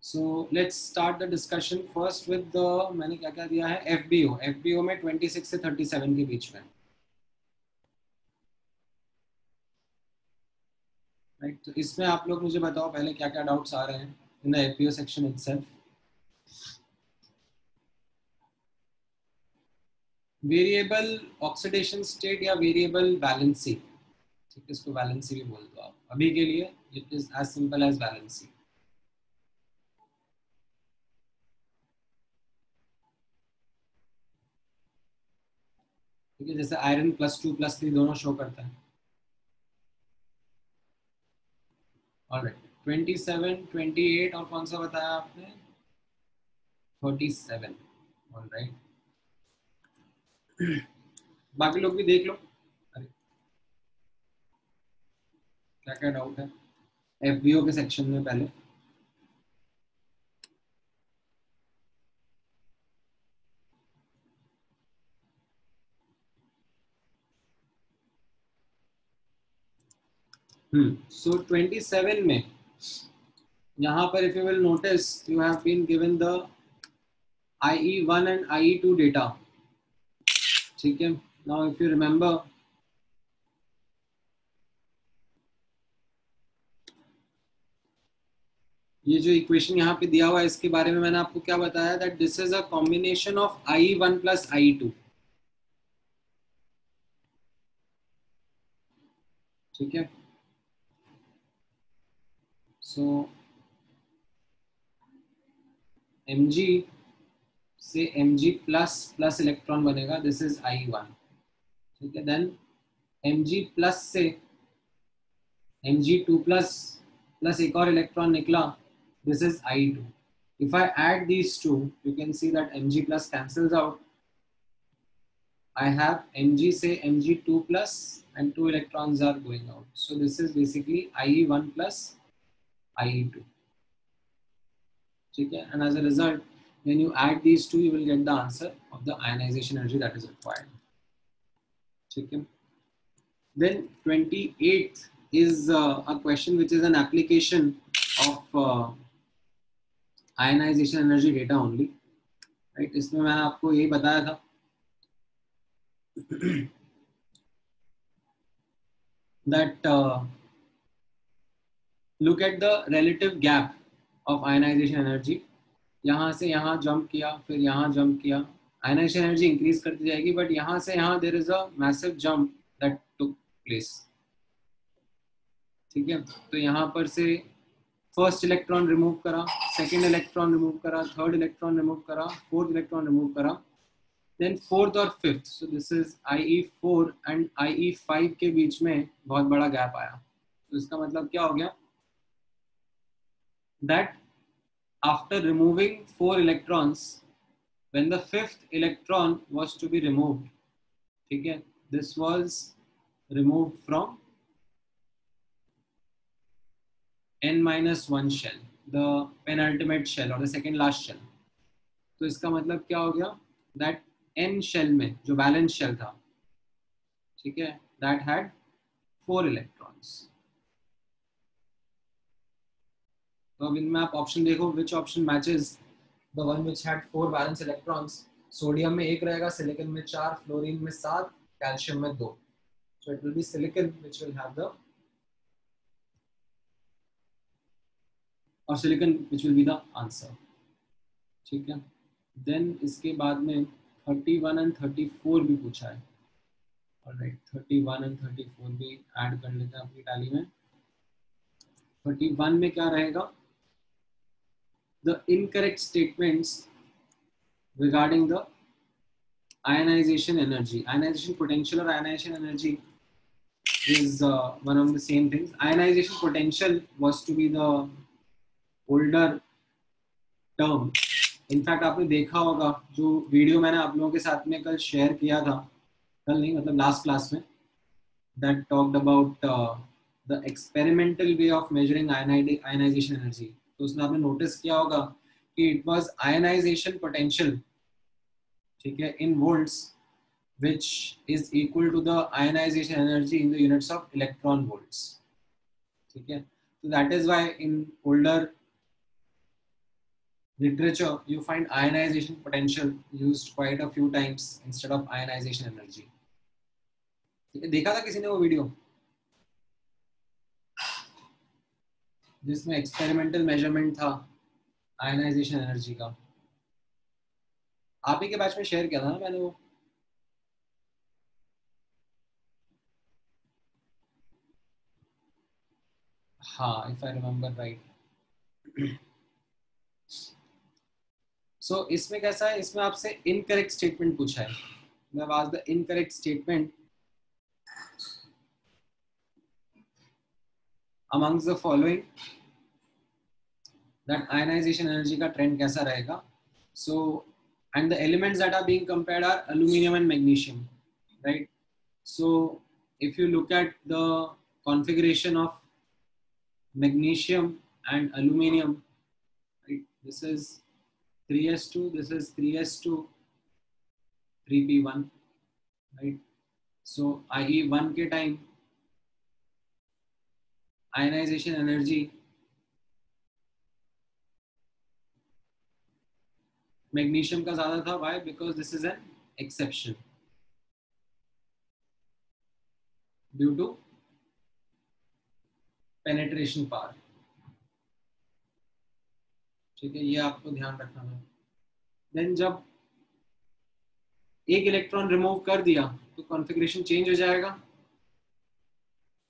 So let's start the discussion first with the, मैंने क्या क्या दिया है, एफबीओ. एफबीओ में 26 से 37 के बीच में. राइट. तो इसमें आप लोग मुझे बताओ पहले क्या क्या डाउट्स आ रहे हैं in the FBO section itself. Variable oxidation state या वेरिएबल वैलेंसी. ठीक है. इसको वैलेंसी भी बोल दो आप अभी के लिए. It is as simple as valency. ठीक है. जैसे आयरन +2 +3 दोनों शो करता है. ऑलराइट. 27, 28 और कौन सा बताया आपने, 37. ऑलराइट. बाकी लोग भी देख लो. अरे क्या क्या डाउट है एफबीओ के सेक्शन में पहले. सो 27 में यहाँ पर if you will notice, you have been given the IE1 and IE2 data. ठीक है. Now if you remember, ये जो इक्वेशन यहाँ पे दिया हुआ है इसके बारे में मैंने आपको क्या बताया, that this is a combination of IE1 plus IE2. ठीक है. सो Mg से Mg प्लस प्लस इलेक्ट्रॉन बनेगा, दिस इज IE1. ठीक है. देन Mg प्लस से Mg2 प्लस प्लस एक और इलेक्ट्रॉन निकला, this is IE2. If I add these two, you can see that Mg plus cancels out. I have Mg से Mg2 plus and 2 electrons are going out. So this is basically IE1 plus IE2. ठीक है. And as a result, when you add these two, you will get the answer of the ionization energy that is required. ठीक है. Then 28th is a question which is an application of ionization energy data only. Right? इसमें मैंने आपको यही बताया था that look at the relative gap of ionization energy. यहाँ से यहाँ जंप किया, फिर यहाँ जंप किया, ionization energy इंक्रीज करती जाएगी, बट यहाँ से यहाँ there is a massive jump that took place. ठीक है. तो यहाँ पर से फर्स्ट इलेक्ट्रॉन रिमूव करा, सेकेंड इलेक्ट्रॉन रिमूव करा, थर्ड इलेक्ट्रॉन रिमूव करा, फोर्थ इलेक्ट्रॉन रिमूव करा, देन फोर्थ और fifth. So this is IE4 and IE5 के बीच में बहुत बड़ा गैप आया. तो इसका मतलब क्या हो गया, that after removing 4 electrons, when the fifth electron was to be removed, ठीक है, this was removed from N-1 shell, the penultimate shell or the second last shell. तो इसका मतलब क्या हो गया, that N shell में जो बैलेंस शेल था, ठीक है, that had 4 electrons. तो अब इनमें आप ऑप्शन देखो, which option matches the one which had 4 valence electrons. Sodium में 1 रहेगा, सिलिकॉन में 4, फ्लोरीन में 7, कैल्शियम में 2. So it will be silicon which will have the, or silicon which will be the answer. ठीक है. Then इसके बाद में 31 and 34 भी पूछा है. Alright, 31 and 34 भी ऐड कर लेते हैं अपनी टैली में. 31 में क्या रहेगा, the incorrect statements regarding the ionization energy. Ionization potential or ionization energy is one of the same things. Ionization potential was to be the older term. In fact, आपने देखा होगा जो वीडियो मैंने आप लोगों के साथ में कल शेयर किया था, कल नहीं मतलब लास्ट क्लास में, that talked about the experimental way of measuring ionization energy. तो उसमें आपने नोटिस किया होगा कि it was ionization potential, ठीक है, in volts, which is equal to the ionization energy in the units of electron volts. ठीक है. So that is why in older literature you find ionization potential used quite a few times instead of ionization energy. देखा था किसी ने वो video जिसमें experimental measurement था ionization energy का? आप ही के बैच में शेयर किया था ना मैंने वो. हाँ, इफ आई रिमेम्बर राइट. सो इसमें कैसा है, इसमें आपसे इनकरेक्ट स्टेटमेंट पूछा है. मैं was the incorrect statement amongst the following, that ionization energy का trend कैसा रहेगा. So and the elements that are being compared are aluminum and magnesium, right? So if you look at the configuration of magnesium and aluminum, right, this is 3s2, this is 3s2, 3p1, right? So IE1 के time ionization energy magnesium का ज्यादा था. Why? Because this is an exception due to penetration power. ठीक है, ये आपको ध्यान रखना है. देन जब एक इलेक्ट्रॉन रिमूव कर दिया तो कॉन्फ़िगरेशन चेंज हो जाएगा.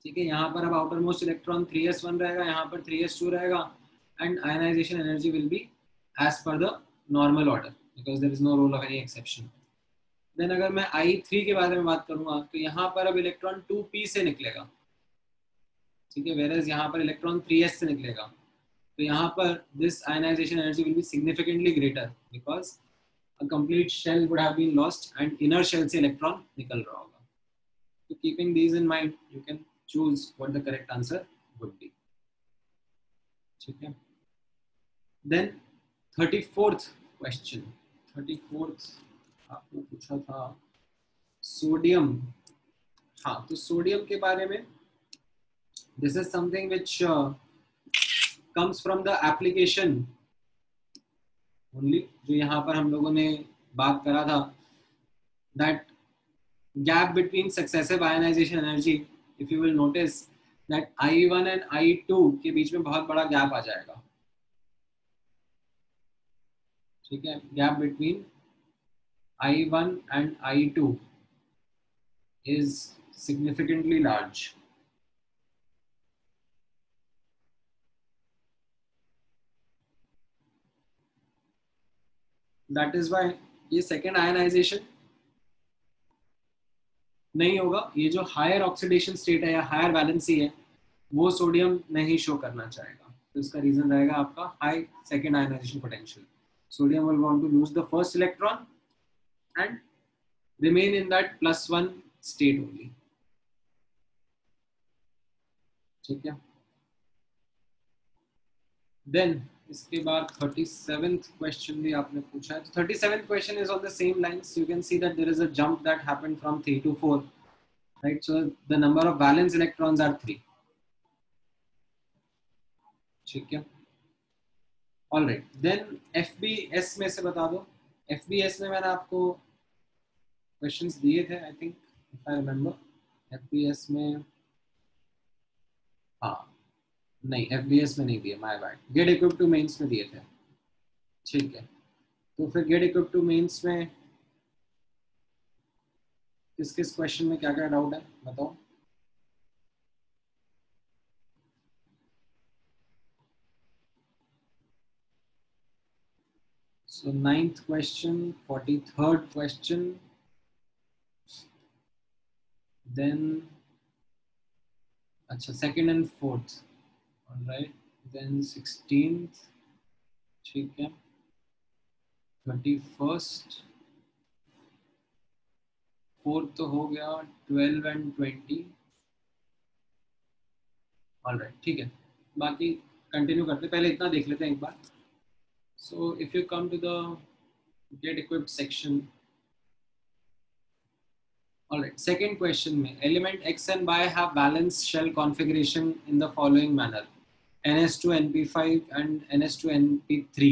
ठीक है, यहाँ पर अब आउटर मोस्ट इलेक्ट्रॉन 3s1 रहेगा, यहाँ पर 3s2 रहेगा, and ionisation energy will be as per the normal order because there is no role of any exception. Then अगर मैं I3 के बारे में बात करूंगा तो यहाँ पर अब इलेक्ट्रॉन 2p से निकलेगा. ठीक है, वेयर एज यहाँ पर इलेक्ट्रॉन 3s से निकलेगा. तो यहाँ पर this ionisation energy will be significantly greater because a complete shell would have been lost and inner shell से electron निकल रहा होगा. So keeping these in mind, you can choose what the correct answer would be. ठीक है. Then 34th question. 34th आपको पूछा था sodium. हाँ, तो सोडियम के बारे में this is something which comes from the application only. जो यहाँ पर हम लोगों ने बात करा था that gap between successive ionization energy, if you will notice that I1 and I2 के बीच में बहुत बड़ा गैप आ जाएगा. ठीक है, gap between I1 and I2 is significantly large. That is why ये second ionization नहीं होगा. ये जो हायर ऑक्सीडेशन स्टेट है या हायर वैलेंसी है वो सोडियम नहीं शो करना चाहेगा. तो इसका रीजन रहेगा आपका high second ionisation potential. Sodium will want to lose the first electron and remain in that +1 state only. ठीक है. देन इसके बाद 37th क्वेश्चन भी आपने पूछा है. तो 37th question is on the same lines. You can see that there is a jump that happened from 3 to 4. Right, so the number of valence electrons are 3. ठीक है. ऑलराइट, देन FBS में से बता दो. FBS में मैंने आपको questions दिए थे I think, if I remember. FBS में हाँ नहीं, FBS में नहीं दिए, my bad. Get equip to mains में दिए थे. ठीक है, तो फिर गेट इक्विप टू मेंस में किस किस क्वेश्चन में क्या क्या डाउट है बताओ. So 9th question, 43rd question, then अच्छा 2nd and 4th, all right, then 16th. ठीक है, 31st, 4th तो हो गया, 12 and 20, all right. ठीक है, बाकी कंटिन्यू करते, पहले इतना देख लेते हैं एक बार. So if you come to the get equipped section, all right, second question में element X and Y have balanced shell configuration in the following manner: NS2 NP5 and NS2 NP3.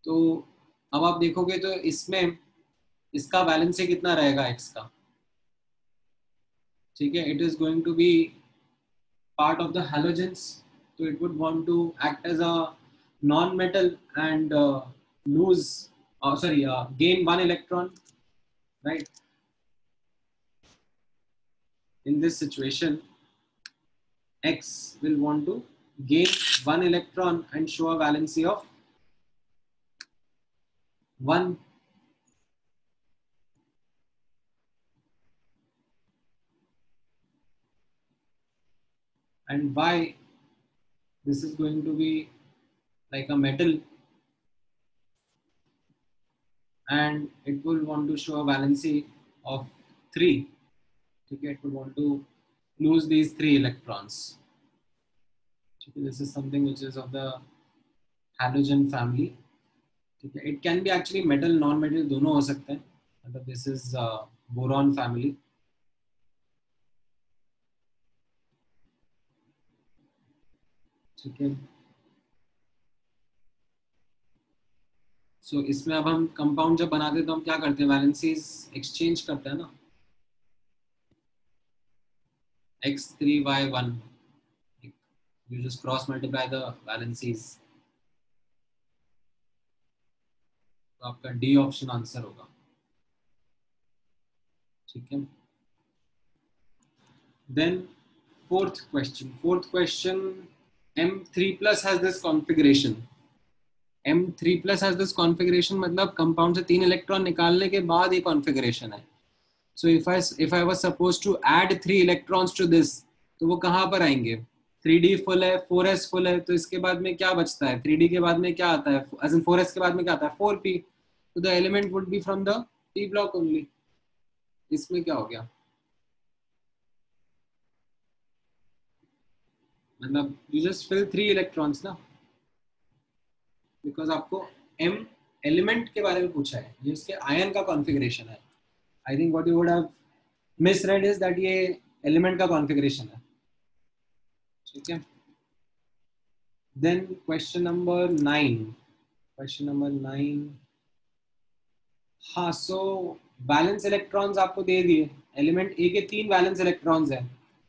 तो अब आप देखोगे तो इसमें इसका वैलेंसी कितना रहेगा X का. ठीक है, it is going to be part of the halogens, so it would want to act as a non-metal and gain 1 electron, right? In this situation, X will want to gain 1 electron and show a valency of 1. And Y, this is going to be like a metal and it will want to show a valency of 3. Okay, it will want to lose these 3 electrons. Okay, this is something which is of the halogen family. Okay, it can be actually metal, non-metal, दोनों हो सकते हैं. But this is boron family. ठीक है. सो इसमें अब हम compound जब बनाते हैं तो हम क्या करते हैं, वैलेंसीज एक्सचेंज करते हैं ना, x3y1, you just cross multiply the valencies, तो आपका डी ऑप्शन आंसर होगा। ठीक है, then fourth question, M3 plus has this configuration, M3 plus has this configuration मतलब कंपाउंड से 3 इलेक्ट्रॉन निकालने के बाद ये कॉन्फ़िगरेशन है। So if I was suppose to add 3 electrons to this, तो वो कहाँ पर आएंगे, 3d फुल है, 4s फुल है, तो इसके बाद में क्या बचता है, 3d के बाद में क्या आता है, एज इन 4s के बाद में क्या आता है, 4p, तो the element would be from the p block only. इसमें क्या हो गया, मतलब यू जस्ट फिल 3 इलेक्ट्रॉन्स ना, बिकॉज आपको m एलिमेंट के बारे में पूछा है, ये उसके आयन का कॉन्फ़िगरेशन है। I think what you would have misread is that ये एलिमेंट का कॉन्फ़िगरेशन है। ठीक है, देन क्वेश्चन नंबर 9, हाँ, सो बैलेंस इलेक्ट्रॉन्स आपको दे दिए, एलिमेंट ए के 3 बैलेंस इलेक्ट्रॉन्स है,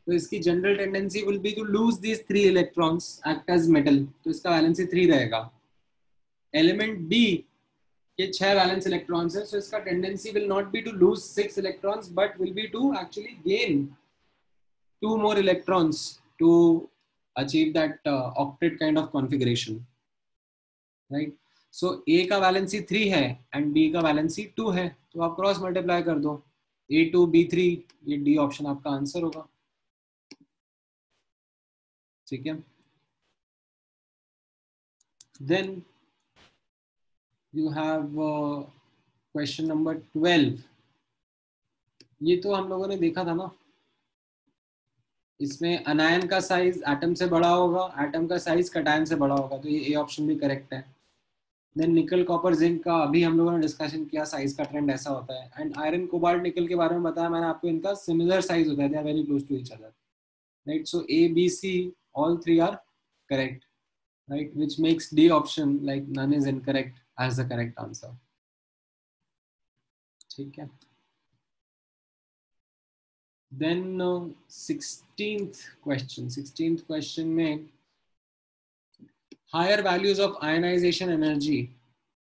तो इसकी general tendency will be to lose these 3 electrons act as metal, तो इसका वैलेंसी 3 रहेगा। एलिमेंट बी के 6 वैलेंस इलेक्ट्रॉन्स है, सो इसका tendency will not be to lose 6 electrons but will be to actually gain 2 more electrons to achieve that octet kind of configuration, right? So A का valency 3 है and B का valency 2 है, तो आप cross multiply कर दो, A2 B3, ये D option आपका आंसर होगा। ठीक है, then you have question number 12, ये तो हम लोगों ने देखा था ना, इसमें अनायन का साइज एटम से बड़ा होगा, एटम का साइज कैटायन से बड़ा होगा, तो ये ए ऑप्शन भी करेक्ट है। देन निकल कॉपर जिंक का अभी हम लोगों ने डिस्कशन किया, साइज का ट्रेंड ऐसा होता है। एंड आयरन कोबाल्ट निकल के बारे में बताया मैंने आपको, इनका सिमिलर साइज होता है, they are very close to each other, right? So A B C all 3 are correct, right, which makes D option like none is incorrect as the correct answer. ठीक है, देन 16th क्वेश्चन में higher values of ionization energy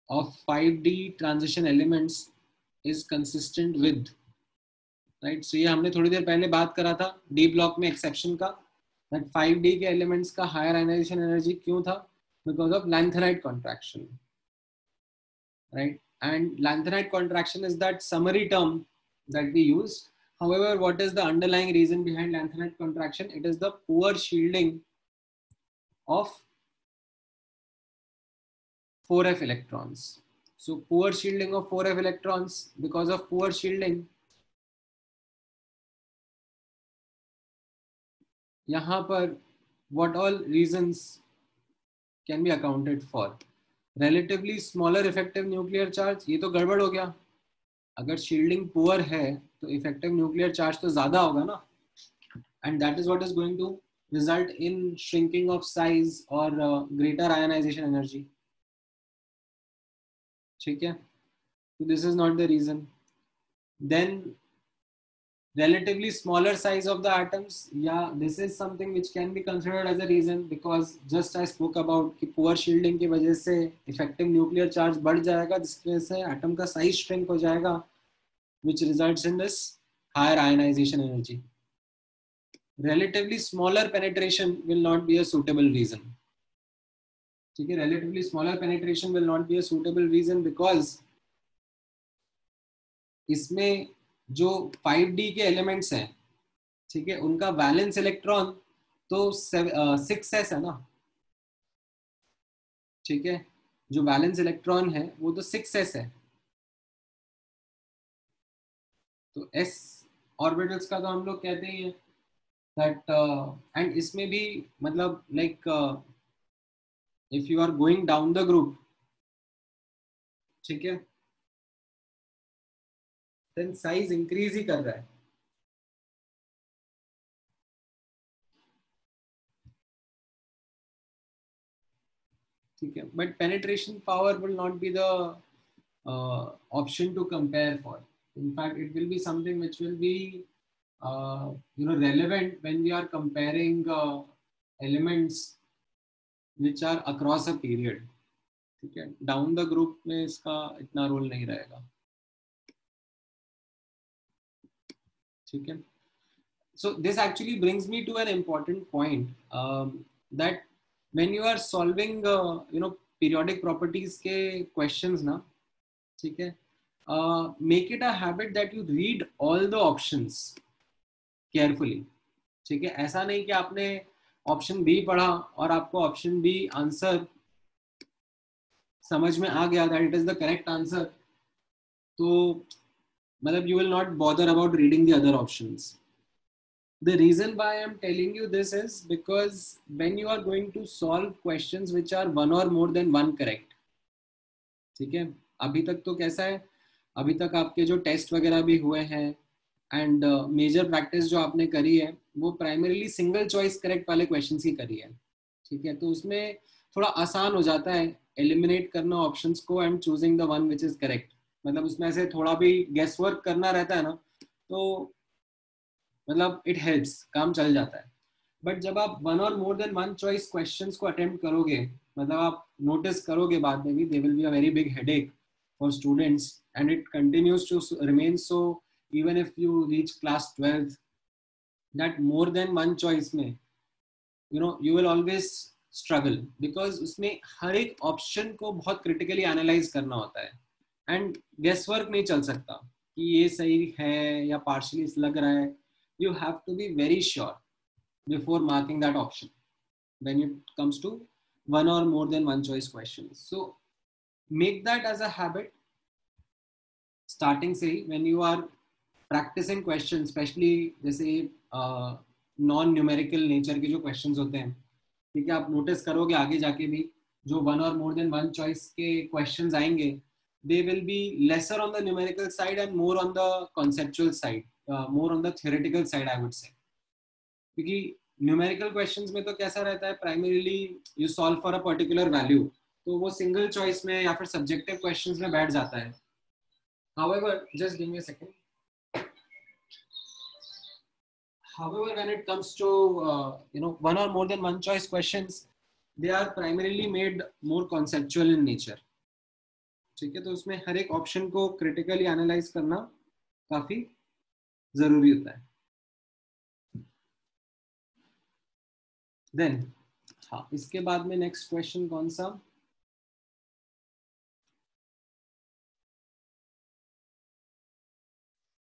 of 5d transition elements is consistent with, right? So ये हमने थोड़ी देर पहले बात करा था D ब्लॉक में एक्सेप्शन का, that 5d के एलिमेंट्स का higher ionization energy क्यों था, because of lanthanide contraction, right? And lanthanide contraction is that summary term that we use. However, what is the underlying reason behind lanthanide contraction? It is the poor shielding of 4f electrons. So poor shielding of 4f electrons, because of poor shielding, यहाँ पर what all reasons can be accounted for? Relatively smaller effective nuclear charge, ये तो गड़बड़ हो गया, अगर shielding poor है तो effective nuclear charge तो ज़्यादा होगा ना, and that is what is going to result in shrinking of size or greater ionization energy. ठीक है, so this is not the reason. Then relatively smaller size of the atoms, yeah, this is something which can be considered as a reason, because just I spoke about कि poor shielding की वजह से effective nuclear charge बढ़ जाएगा, जिसकी वजह से atom का size shrink हो जाएगा, which results in this higher ionization energy. Relatively smaller penetration will not be a suitable reason. ठीक है, relatively smaller penetration will not be a suitable reason because इसमें जो 5d के एलिमेंट्स हैं, ठीक है, उनका वैलेंस इलेक्ट्रॉन तो 6s है ना, ठीक है, जो वैलेंस इलेक्ट्रॉन है वो तो 6s है, तो s ऑर्बिटल्स का तो हम लोग कहते ही हैं दैट, एंड इसमें भी मतलब like if you are going down the group, ठीक है, देन साइज इंक्रीज ही कर रहा है। ठीक है, but penetration power will not be the option to compare for. In fact, it will be something which will be relevant when we are comparing elements which are across a period. ठीक है, down the group में इसका इतना role नहीं रहेगा. ठीक है, so this actually brings me to an important point, that when you are solving periodic properties के questions ना, ठीक है, make it a habit that you read all the options carefully. ठीक है, ऐसा नहीं कि आपने ऑप्शन बी पढ़ा और आपको ऑप्शन बी आंसर समझ में आ गया that it is the correct answer, तो मतलब you will not bother about reading the other options. The reason why I am telling you this is because when you are going to solve questions which are one or more than one correct, ठीक है, अभी तक तो कैसा है, अभी तक आपके जो टेस्ट वगैरह भी हुए हैं एंड मेजर प्रैक्टिस जो आपने करी है वो प्राइमरीली सिंगल चॉइस करेक्ट वाले क्वेश्चंस ही करी है. ठीक है, तो उसमें थोड़ा आसान हो जाता है एलिमिनेट करना ऑप्शंस को and choosing the one which is correct. मतलब उसमें से थोड़ा भी गेस वर्क करना रहता है ना, तो मतलब इट हेल्प्स, काम चल जाता है. बट जब आप वन और more than one choice questions को अटेम्प्ट करोगे, मतलब आप नोटिस करोगे बाद में भी, they will be a very big headache for students and it continues to remain so even if you reach class 12th, that more than one choice में you will always struggle because उसमें हर एक option को बहुत critically analyse करना होता है and guess work नहीं चल सकता कि ये सही है या पार्शली लग रहा है. You have to be very sure before marking that option when it comes to one or more than one choice questions. So make that as a habit starting से ही when you are practicing questions, especially जैसे non numerical nature के जो questions होते हैं. ठीक है, आप notice करोगे आगे जाके भी जो वन और मोर देन वन चॉइस के क्वेश्चंस आएंगे, they will be lesser on the numerical side and more on the conceptual side, more on the theoretical side I would say. क्योंकि न्यूमेरिकल क्वेश्चंस में तो कैसा रहता है, primarily you solve for a particular value, तो वो single choice में या फिर सब्जेक्टिव क्वेश्चंस में बैठ जाता है. However, just give me a second. However, when it comes to one or more than one choice questions, they are primarily made more conceptual in nature. ठीक है, तो उसमें हर एक ऑप्शन को क्रिटिकली एनालाइज करना काफी जरूरी होता है. देन हाँ, इसके बाद में नेक्स्ट क्वेश्चन कौन सा,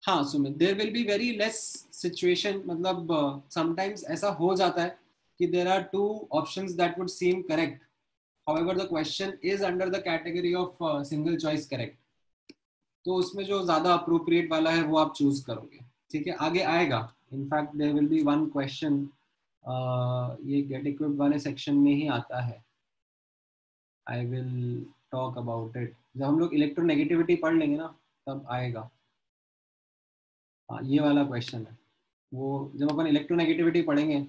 हाँ Sumit, there will be very less situation, मतलब समटाइम्स ऐसा हो जाता है कि there are two options that would seem correct, however the question is under the category of single choice correct, तो उसमें जो ज्यादा अप्रोप्रिएट वाला है वो आप चूज करोगे. ठीक है, आगे आएगा. In fact there will be one question, ये गेट इक्विप्ड वाले सेक्शन में ही आता है. I will talk about it जब हम लोग इलेक्ट्रोनेगेटिविटी पढ़ लेंगे ना, तब आएगा. हाँ, ये वाला क्वेश्चन है, वो जब अपन इलेक्ट्रोनेगेटिविटी पढ़ेंगे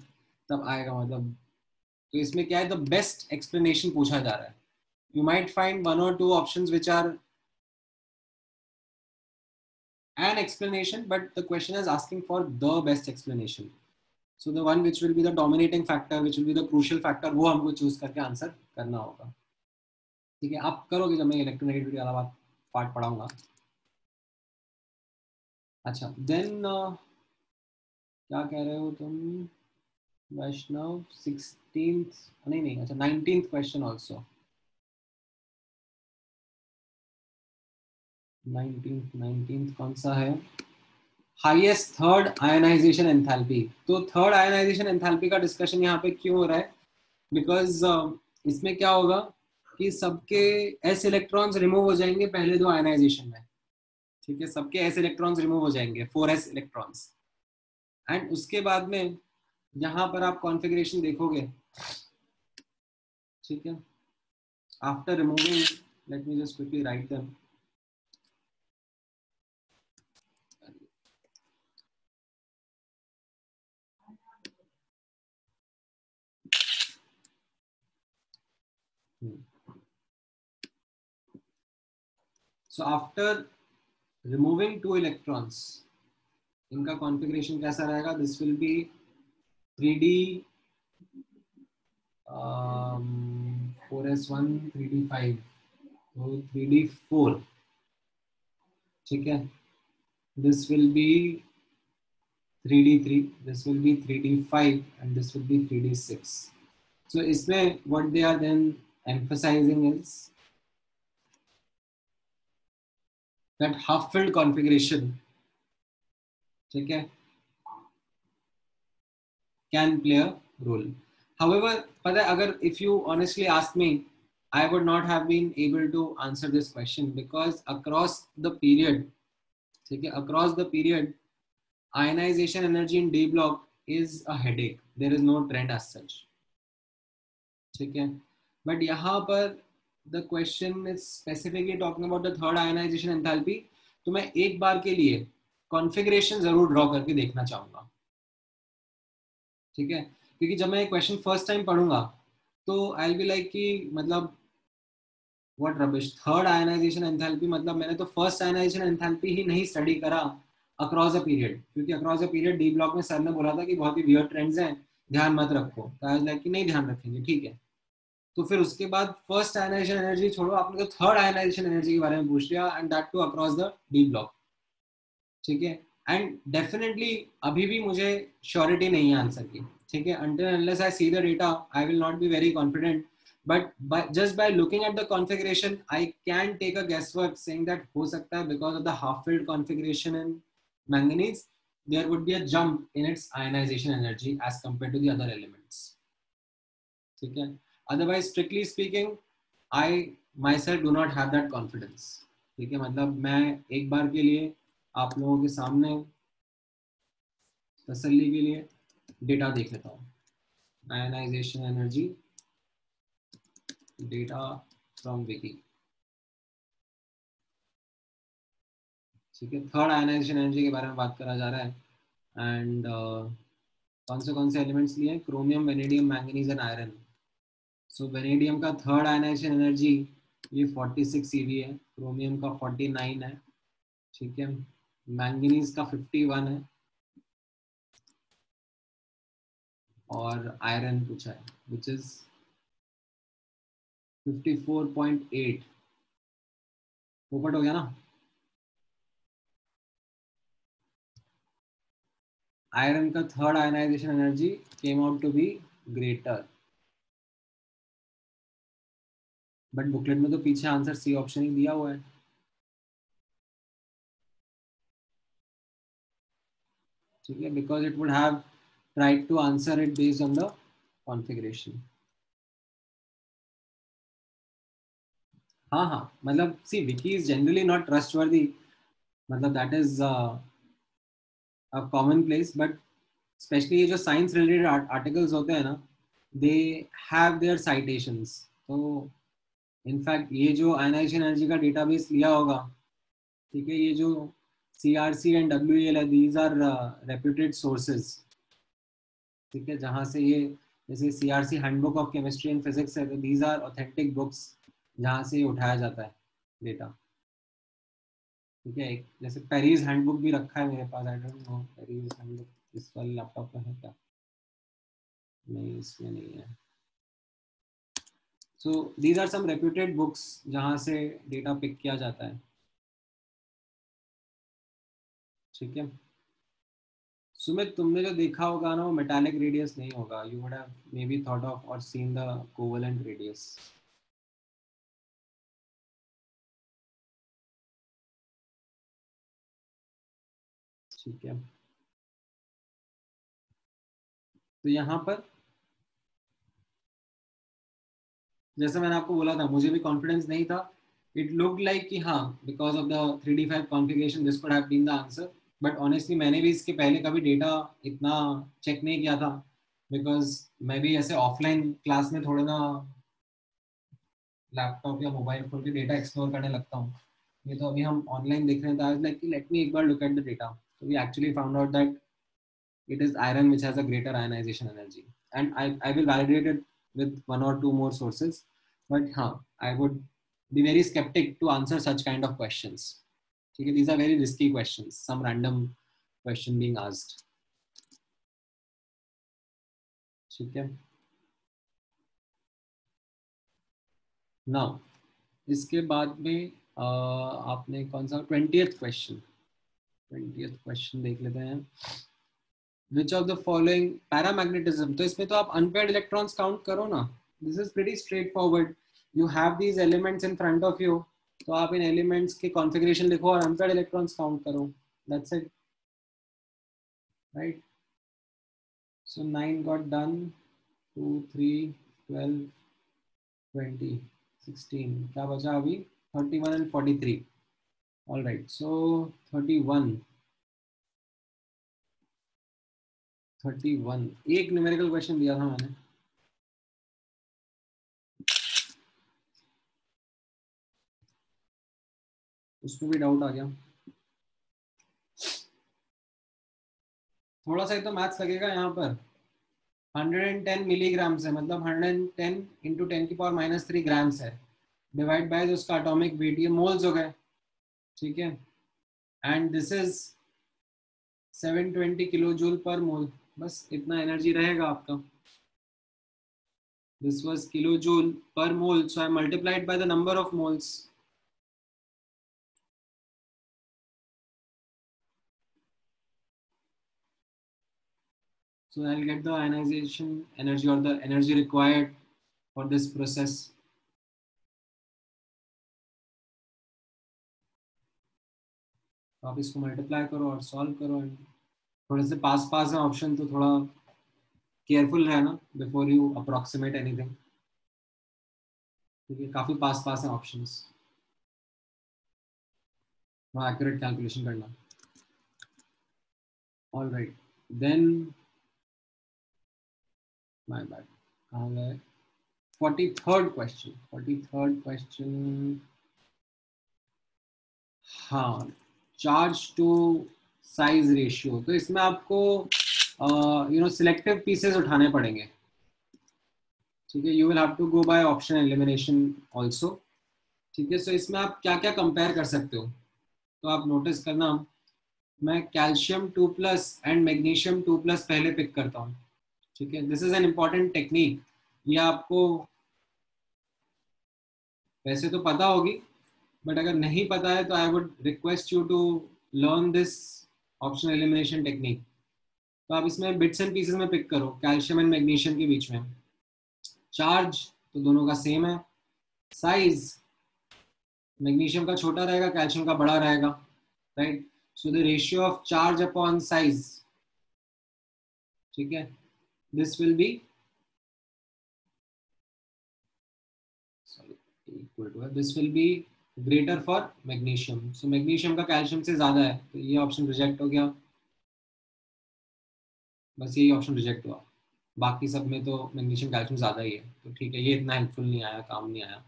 तब आएगा. मतलब तो इसमें क्या है, द बेस्ट एक्सप्लेनेशन पूछा जा रहा है. You might find one or two options which are an explanation, but the question is asking for the best explanation. So the one which will be the dominating factor, which will be the crucial factor, वो हमको choose करके answer करना होगा. ठीक है, आप करोगे जब मैं इलेक्ट्रोनेगेटिविटी वाला पार्ट पढ़ाऊंगा. अच्छा, देन क्या कह रहे हो तुम वैष्णव, 16th नहीं, अच्छा 19th क्वेश्चन ऑल्सो. 19th कौन सा है, हाईएस्ट थर्ड आयनाइजेशन एंथैल्पी. तो थर्ड आयनाइजेशन एंथैल्पी का डिस्कशन यहाँ पे क्यों हो रहा है, बिकॉज इसमें क्या होगा कि सबके एस इलेक्ट्रॉन्स रिमूव हो जाएंगे पहले दो आयनाइजेशन में. ठीक है, सबके एस इलेक्ट्रॉन्स रिमूव हो जाएंगे, 4s इलेक्ट्रॉन्स, एंड उसके बाद में यहाँ पर आप कॉन्फ़िगरेशन देखोगे. ठीक है, after removing, let me just quickly write them. So after removing 2 electrons, इनका configuration कैसा रहेगा? This will be 3D 4s1 3d5 तो 3d4, ठीक है. This will be 3d3, this will be 3d5 and this will be 3d6. So इसमें what they are then emphasizing is that half filled configuration, ठीक है, can play a role. However, पता है अगर if you honestly ask me, I would not have been able to answer this question because across the period, ठीक है, across the period, ionization energy in D block is a headache. There is no trend as such, ठीक है. But यहाँ पर the question is specifically talking about the third ionization enthalpy. तो मैं एक बार के लिए configuration जरूर ड्रॉ करके देखना चाहूंगा, ठीक है, क्योंकि जब मैं क्वेश्चन फर्स्ट टाइम पढ़ूंगा तो आई बी लाइक कि मतलब what rubbish, third ionisation enthalpy, मतलब मैंने तो फर्स्ट आयनाइजेशन एंथैल्पी ही नहीं स्टडी करा अक्रॉस अ पीरियड, क्योंकि across a period D block में सर ने बोला था कि बहुत ही वियर्ड ट्रेंड्स हैं, ध्यान मत रखो. तो आई वाज लाइक कि नहीं ध्यान रखेंगे, ठीक है. तो फिर उसके बाद फर्स्ट आयनाइजेशन एनर्जी छोड़ो, आपने तो थर्ड आयनाइजेशन एनर्जी के बारे में पूछ लिया and that too across the D block, ठीक है. एंड डेफिनेटली अभी भी मुझे श्योरिटी नहीं है आंसर की, ठीक है. until unless I see the data I will not be very confident, but just by looking at the configuration I can take a guesswork saying that हो सकता है because of the half filled configuration in manganese there would be a jump in its ionization energy as compared to the other elements, ठीक है. otherwise strictly speaking I myself do not have that confidence, ठीक है. मतलब मैं एक बार के लिए आप लोगों के सामने तसल्ली के लिए डेटा देख लेता हूँ. Ionisation energy data from wiki, ठीक है. थर्ड आयनाइजेशन एनर्जी के बारे में बात करा जा रहा है एंड कौन से एलिमेंट्स लिए हैं? Chromium, vanadium, manganese and iron. So vanadium का थर्ड आयनाइजेशन एनर्जी ये 46 eV है, क्रोमियम का 49 है, ठीक है, मैंगनीज का 51 है और आयरन पूछा है which is 54.8. पोपट हो गया ना. आयरन का third ionisation energy came out to be greater, but booklet में तो पीछे आंसर सी ऑप्शन ही दिया हुआ है, ठीक है, because it would have tried to answer it based on the configuration. हाँ हाँ, मतलब see wiki is generally not trustworthy, मतलब that is a common place, but specially ये जो साइंस रिलेटेड आर्टिकल्स होते हैं ना दे हैव देयर साइटेशंस. तो इनफैक्ट ये जो आयनाइजेशन एनर्जी का डेटाबेस लिया होगा, ठीक है, ये जो CRC एंड WEL है, दीज आर रेप्यूटेड सोर्सेज, ठीक है, जहाँ से ये जैसे CRC handbook of chemistry and physics है, तो दीज आर ऑथेंटिक बुक्स जहाँ से ये उठाया जाता है डेटा, ठीक है. एक जैसे पेरिस हैंडबुक भी रखा है मेरे पास, I don't know Perry's handbook इस वाले लैपटॉप में है क्या? नहीं, इसमें नहीं है. So these are some reputed books जहाँ से डेटा पिक किया जाता है, ठीक है. सुमित, तुमने जो देखा होगा ना वो मेटालिक रेडियस नहीं होगा, you would have may be thought of और सीन द कोवेलेंट रेडियस, ठीक है. तो यहाँ पर जैसे मैंने आपको बोला था मुझे भी कॉन्फिडेंस नहीं था. इट लुक लाइक कि हाँ because of the 3d5 configuration this could have been the answer, but honestly मैंने भी इसके पहले कभी डेटा इतना चेक नहीं किया था, बिकॉज मैं भी ऐसे ऑफलाइन क्लास में थोड़ा ना लैपटॉप या मोबाइल खोल के डेटा एक्सप्लोर करने लगता हूँ. ये तो अभी हम ऑनलाइन देख रहे हैं, तो I was like let me एक बार look at the data. So we actually found out that it is iron which has a greater ionization energy, and I will validate it with one or two more sources, but I would be very skeptic to answer such kind of questions. Okay, these are very risky questions, some random question being asked. ठीक है. Now इसके बाद में आपने कौन सा 20th question देख लेते हैं. Which of the following paramagnetism, तो इसमें तो आप unpaired electrons count करो ना. This is pretty straightforward. You have these elements in front of you, तो आप इन elements के configuration लिखो और unpaired electrons count करो. That's it, right? So 9 got done. 2, 3, 12, 20, 16. क्या बचा अभी? 31 and 43. All right. So 31. एक न्यूमेरिकल क्वेश्चन दिया था मैंने. उसमें भी डाउट आ गया. थोड़ा सा ही तो मैथ्स लगेगा यहाँ पर. 110 मिलीग्राम है, मतलब 110 इंटू 10 की पावर -3 ग्राम्स है. डिवाइड बाय उसका एटॉमिक वेट, ये मोल्स हो गए. ठीक है. And this is 720 kilo joule per mole. बस इतना एनर्जी रहेगा आपका. This was kilo joule per mole, so I multiplied by the number of moles. So I'll get the ionization energy or the energy required for this process. तो आप इसको multiply करो और solve करो. थोड़े से पास है ऑप्शन, तो थोड़ा केयरफुल रहना बिफोर यू अप्रोक्सीमेट एनीथिंग. ठीक है, काफी पास है ऑप्शंस. थोड़ा एक्यूरेट कैलकुलेशन करना. All right, then my bad, कहाँ गए? 43rd question. हाँ, चार्ज टू साइज रेशियो. तो इसमें आपको सिलेक्टिव पीसेस उठाने पड़ेंगे. ठीक है, you will have to go by option elimination also. ठीक है. सो इसमें आप क्या क्या कंपेयर कर सकते हो, तो आप नोटिस करना. मैं कैल्शियम 2+ एंड मैग्नीशियम 2+ पहले पिक करता हूँ. ठीक है, this is an important technique. ये आपको वैसे तो पता होगी, बट अगर नहीं पता है तो I would request you to learn this option elimination technique. तो आप इसमें बिट्स एंड पीसेस में पिक करो कैल्शियम एंड मैग्नीशियम के बीच में. चार्ज तो दोनों का सेम है. साइज मैग्नीशियम का छोटा रहेगा, कैल्शियम का बड़ा रहेगा, right? So the ratio of charge upon size, ठीक है, this will be equal to, this will be greater for magnesium. So magnesium का कैल्शियम से ज्यादा है, तो ये ऑप्शन रिजेक्ट हो गया. बस यही ऑप्शन रिजेक्ट हुआ. बाकी सब में तो मैग्नीशियम कैल्शियम ज्यादा ही है, तो ठीक है, ये इतना हेल्पफुल नहीं आया, काम नहीं आया.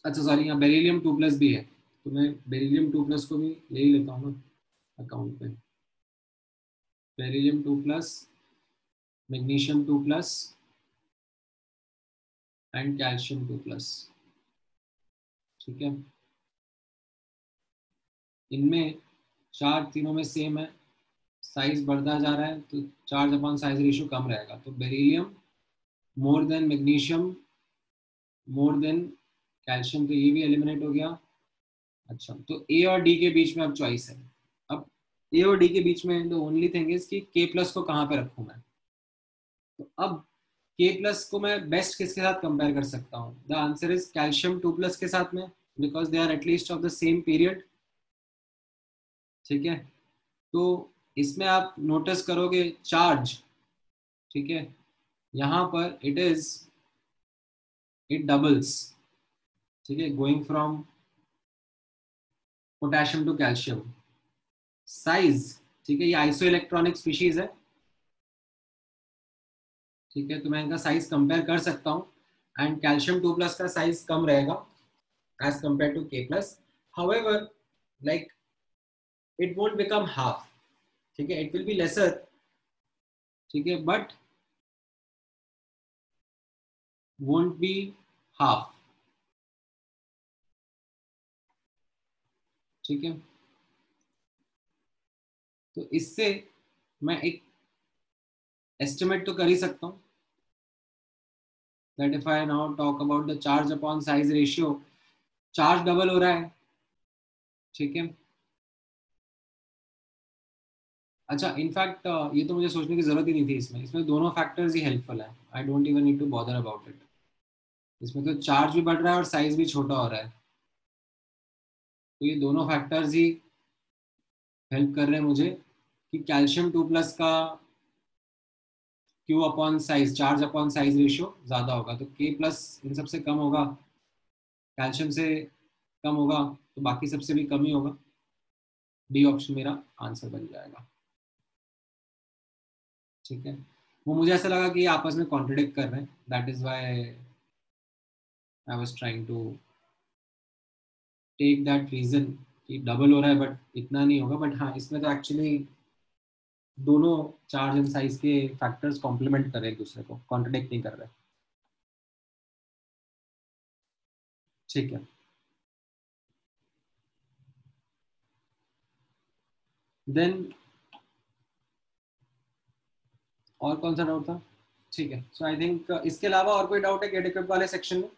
अच्छा सॉरी, यहाँ बेरिलियम 2+ भी है, तो मैं बेरिलियम 2+ को भी ले ही लेता हूँ ना अकाउंट में. Beryllium 2+, magnesium 2+ and calcium 2+. ठीक है, इनमें चार्ज तीनों में सेम है. साइज बढ़ता जा रहा है तो चार्ज अपॉन साइज रेशियो कम रहेगा. तो beryllium more than magnesium more than calcium, तो ये भी एलिमिनेट हो गया. अच्छा, तो ए और डी के बीच में अब चॉइस है. अब ए और डी के बीच में द ओनली थिंग इज कि K+ को कहाँ पे रखूँ मैं. तो अब K+ को मैं बेस्ट किसके साथ कंपेयर कर सकता हूँ? द आंसर इज कैल्शियम 2+ के साथ में, because they are at least of the same period. ठीक है, तो इसमें आप नोटिस करोगे चार्ज, ठीक है, यहाँ पर इट डबल्स. ठीक है, going from potassium to calcium. Size, ठीक है, ये आइसो इलेक्ट्रॉनिक स्पीशीज है. ठीक है, तो मैं इनका साइज कंपेयर कर सकता हूँ. एंड कैल्शियम 2+ का साइज कम रहेगा as compare to K+. However, like it won't become half. ठीक है, it will be lesser. ठीक है, but won't be half. ठीक है, तो इससे मैं एक एस्टिमेट तो कर ही सकता हूँ that if I now talk about the charge upon size ratio, charge double हो रहा है, ठीक है। अच्छा, इनफैक्ट ये तो मुझे सोचने की जरूरत ही नहीं थी, इसमें दोनों फैक्टर्स ही हेल्पफुल है, I don't even need to bother about it. इसमें तो चार्ज भी बढ़ रहा है और साइज भी छोटा हो रहा है, तो ये दोनों फैक्टर्स ही हेल्प कर रहे हैं मुझे कि कैल्शियम 2+ का Q upon size, charge upon size ratio ज्यादा होगा, तो K+ इन सबसे कम होगा, कैल्शियम से कम होगा, तो बाकी सबसे भी कम ही होगा। डी ऑप्शन मेरा आंसर बन जाएगा, ठीक है। वो मुझे ऐसा लगा कि ये आपस में कॉन्ट्रडिक्ट कर रहे हैं, that is why I was trying to take that reason कि डबल हो रहा है बट इतना नहीं होगा, बट हाँ इसमें तो एक्चुअली दोनों चार्ज एंड साइज के फैक्टर्स कॉम्प्लीमेंट कर रहे हैं एक दूसरे को, कॉन्ट्रडिक्ट नहीं कर रहे, ठीक है। देन और कौन सा डाउट था, ठीक है। सो आई थिंक इसके अलावा और कोई डाउट है गेट इक्विप वाले सेक्शन में?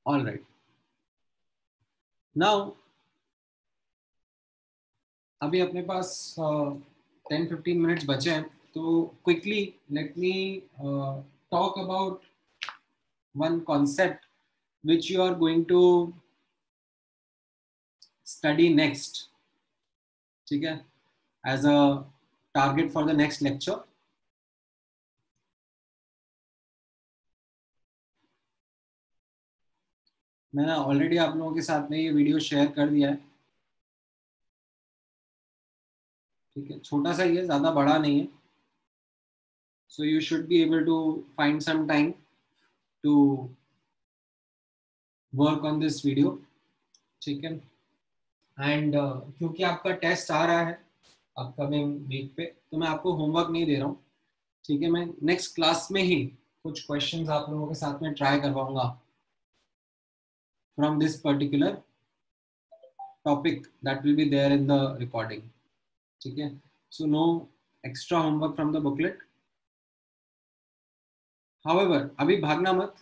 ऑल राइट, नाउ अभी अपने पास 10-15 मिनट्स बचे हैं, तो quickly let me talk about one concept which you are going to study next, ठीक है, as a target for the next lecture। मैंने ऑलरेडी आप लोगों के साथ में ये वीडियो शेयर कर दिया है, ठीक है, छोटा सा ही है, ज्यादा बड़ा नहीं है, so you should be able to find some time to work on this video, ठीक है। एंड क्योंकि आपका टेस्ट आ रहा है अपकमिंग वीक पे, तो मैं आपको होमवर्क नहीं दे रहा हूँ, ठीक है। मैं नेक्स्ट क्लास में ही कुछ क्वेश्चंस आप लोगों के साथ में ट्राई करवाऊंगा from this particular topic that will be there in the recording, ठीक है। So no extra homework from the booklet, however अभी भागना मत,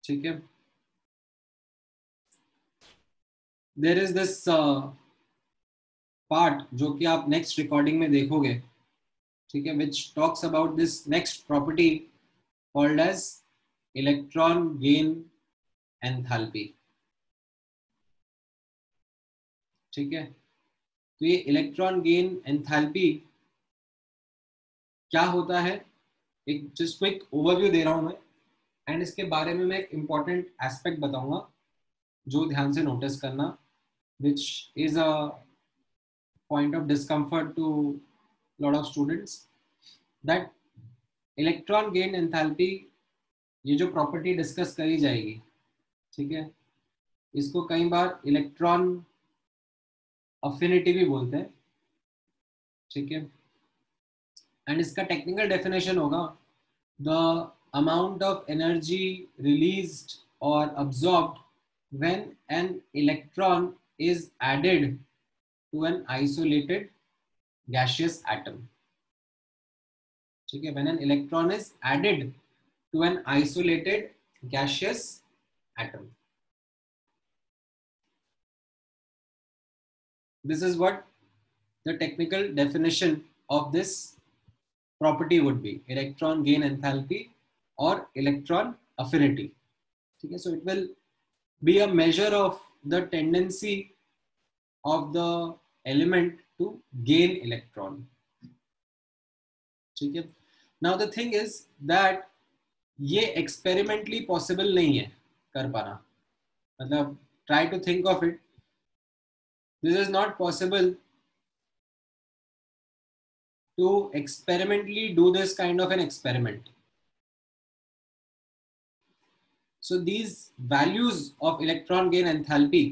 ठीक है। देयर इज दिस पार्ट जो कि आप नेक्स्ट रिकॉर्डिंग में देखोगे, ठीक है, which talks about this next property called as electron gain enthalpy, ठीक है। तो ये इलेक्ट्रॉन गेन एंथैल्पी क्या होता है, एक जस्ट क्विक ओवरव्यू दे रहा हूं मैं, एंड इसके बारे में मैं एक इंपॉर्टेंट एस्पेक्ट बताऊंगा जो ध्यान से नोटिस करना, which is a point of discomfort to lot of students, that electron gain enthalpy, ये जो प्रॉपर्टी डिस्कस करी जाएगी, ठीक है, इसको कई बार इलेक्ट्रॉन अफिनिटी भी बोलते हैं, ठीक है। एंड इसका टेक्निकल डेफिनेशन होगा the amount of energy released और absorbed when an electron is added to an isolated gaseous atom, ठीक है, when an electron is added to an isolated gaseous atom. This is what the technical definition of this property would be, electron gain enthalpy or electron affinity, ठीक है। So it will be a measure of the tendency of the element to gain electron, ठीक है। Now the thing is that ये experimentally possible नहीं है कर पाना, मतलब try to think of it, this is not possible to experimentally do this kind of an experiment. So these values of electron gain enthalpy,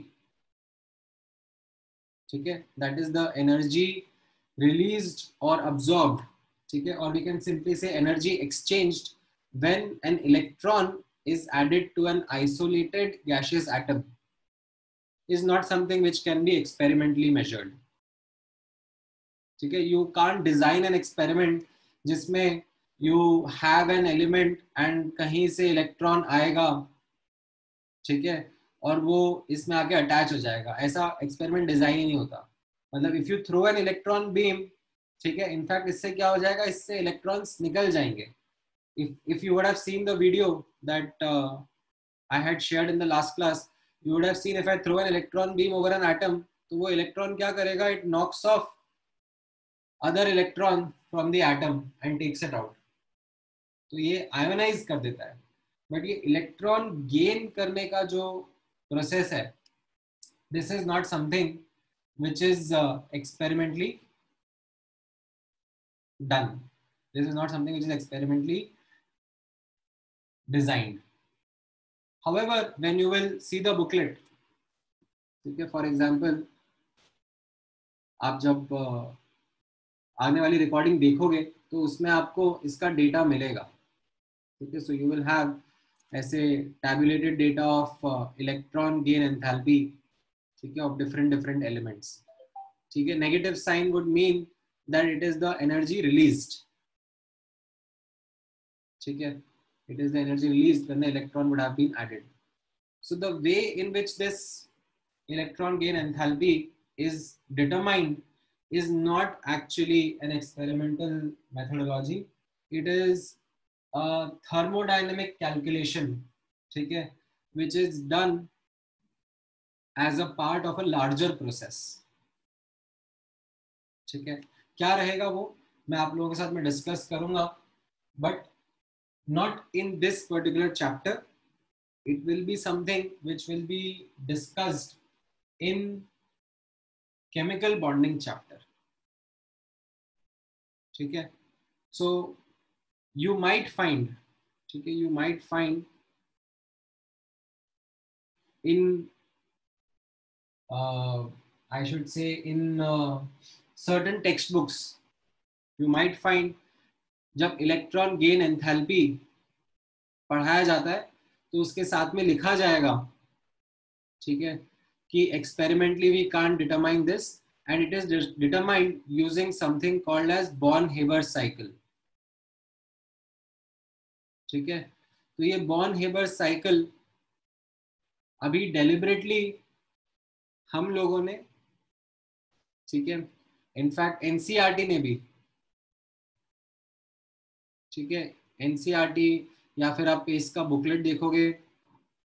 ठीक है, that is the energy released और absorbed ठीक है, और we can simply say energy exchanged when an electron is added to an isolated gaseous atom is not something which can be experimentally measured. ठीक है, you can't design an experiment जिसमें you have an element and कहीं से electron आएगा, ठीक है, और वो इसमें आके अटैच हो जाएगा. ऐसा एक्सपेरिमेंट डिजाइन ही नहीं होता. मतलब if you throw an electron beam, ठीक है, इनफैक्ट इससे क्या हो जाएगा, इससे इलेक्ट्रॉन्स निकल जाएंगे. if you would have seen the video that I had shared in the last class, you would have seen if I throw an electron beam over an atom, तो वो इलेक्ट्रॉन क्या करेगा, it knocks off other electron from the atom and takes it out. तो ये ionise कर देता है. But ये इलेक्ट्रॉन गेन करने का जो प्रोसेस है, this is not something which is experimentally done. This is not something which is experimentally designed. However, when you will see the booklet, ठीक है, for example, आप जब आने वाली रिकॉर्डिंग देखोगे तो उसमें आपको इसका डेटा मिलेगा. ठीक है, so you will have ऐसे tabulated data of electron gain enthalpy, ठीक है, of different elements. ठीक है, negative sign would mean that it is the energy released. ठीक है, it is the energy released when the electron would have been added. So the way in which this electron gain enthalpy is determined is not actually an experimental methodology. It is a thermodynamic calculation, ठीक है, which is done as a part of a larger process. ठीक है, क्या रहेगा वो मैं आप लोगों के साथ में डिस्कस करूंगा, but not in this particular chapter. It will be something which will be discussed in chemical bonding chapter. ठीक है, so you might find, ठीक है, you might find in I should say in certain textbooks, you might find जब electron gain enthalpy पढ़ाया जाता है तो उसके साथ में लिखा जाएगा, ठीक है, कि experimentally we can't determine this and it is determined using something called as Born Haber cycle. ठीक है, तो ये बॉर्न-हेबर साइकिल अभी डेलिबरेटली हम लोगों ने, ठीक है, इनफैक्ट एनसीईआरटी ने भी, ठीक है, एनसीईआरटी या फिर आप इसका बुकलेट देखोगे,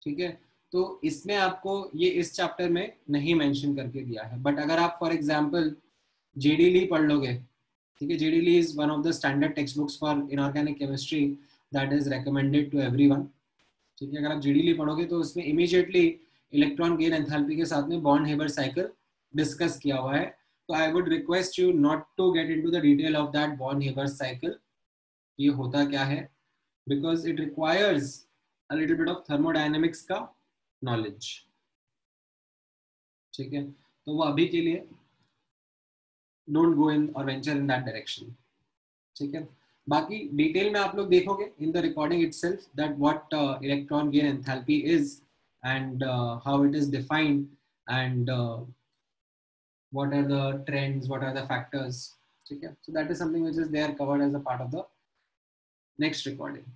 ठीक है, तो इसमें आपको ये इस चैप्टर में नहीं मेंशन करके दिया है. बट अगर आप फॉर एग्जांपल जेडी ली पढ़ लोगे, ठीक है, JD Lee is one of the standard text books for inorganic chemistry that is recommended to everyone. ठीक है, अगर आप जेडी ली पढ़ोगे तो उसमें इमीडिएटली इलेक्ट्रॉन गेन एंथैल्पी के साथ में बॉर्न-हेबर साइकिल डिस्कस किया हुआ है. तो I would request you not to get into the detail of that Born Haber cycle, ये होता क्या है, because it requires a little bit of thermodynamics का नॉलेज. ठीक है, तो वो अभी के लिए डोंट गो इन और वेंचर इन दैट डायरेक्शन. ठीक है, बाकी डिटेल में आप लोग देखोगे इन the recording itself that what electron gain enthalpy is and how it is defined and what are the trends, what are the factors. ठीक है, so that is something which is there covered as a part of the next recording.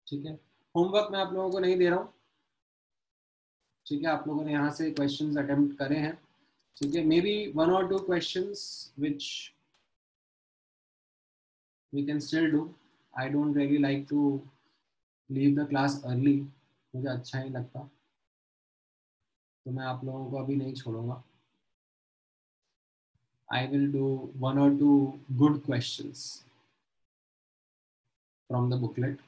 ठीक है, homework मैं आप लोगों को नहीं दे रहा हूँ. ठीक है, आप लोगों ने यहाँ से क्वेश्चंस अटेम्प्ट करे हैं. ठीक है, may be 1 or 2 questions which we can still do. I don't really like to leave the class early, मुझे अच्छा नहीं लगता, तो मैं आप लोगों को अभी नहीं छोड़ूंगा. I will do 1 or 2 good questions from the booklet.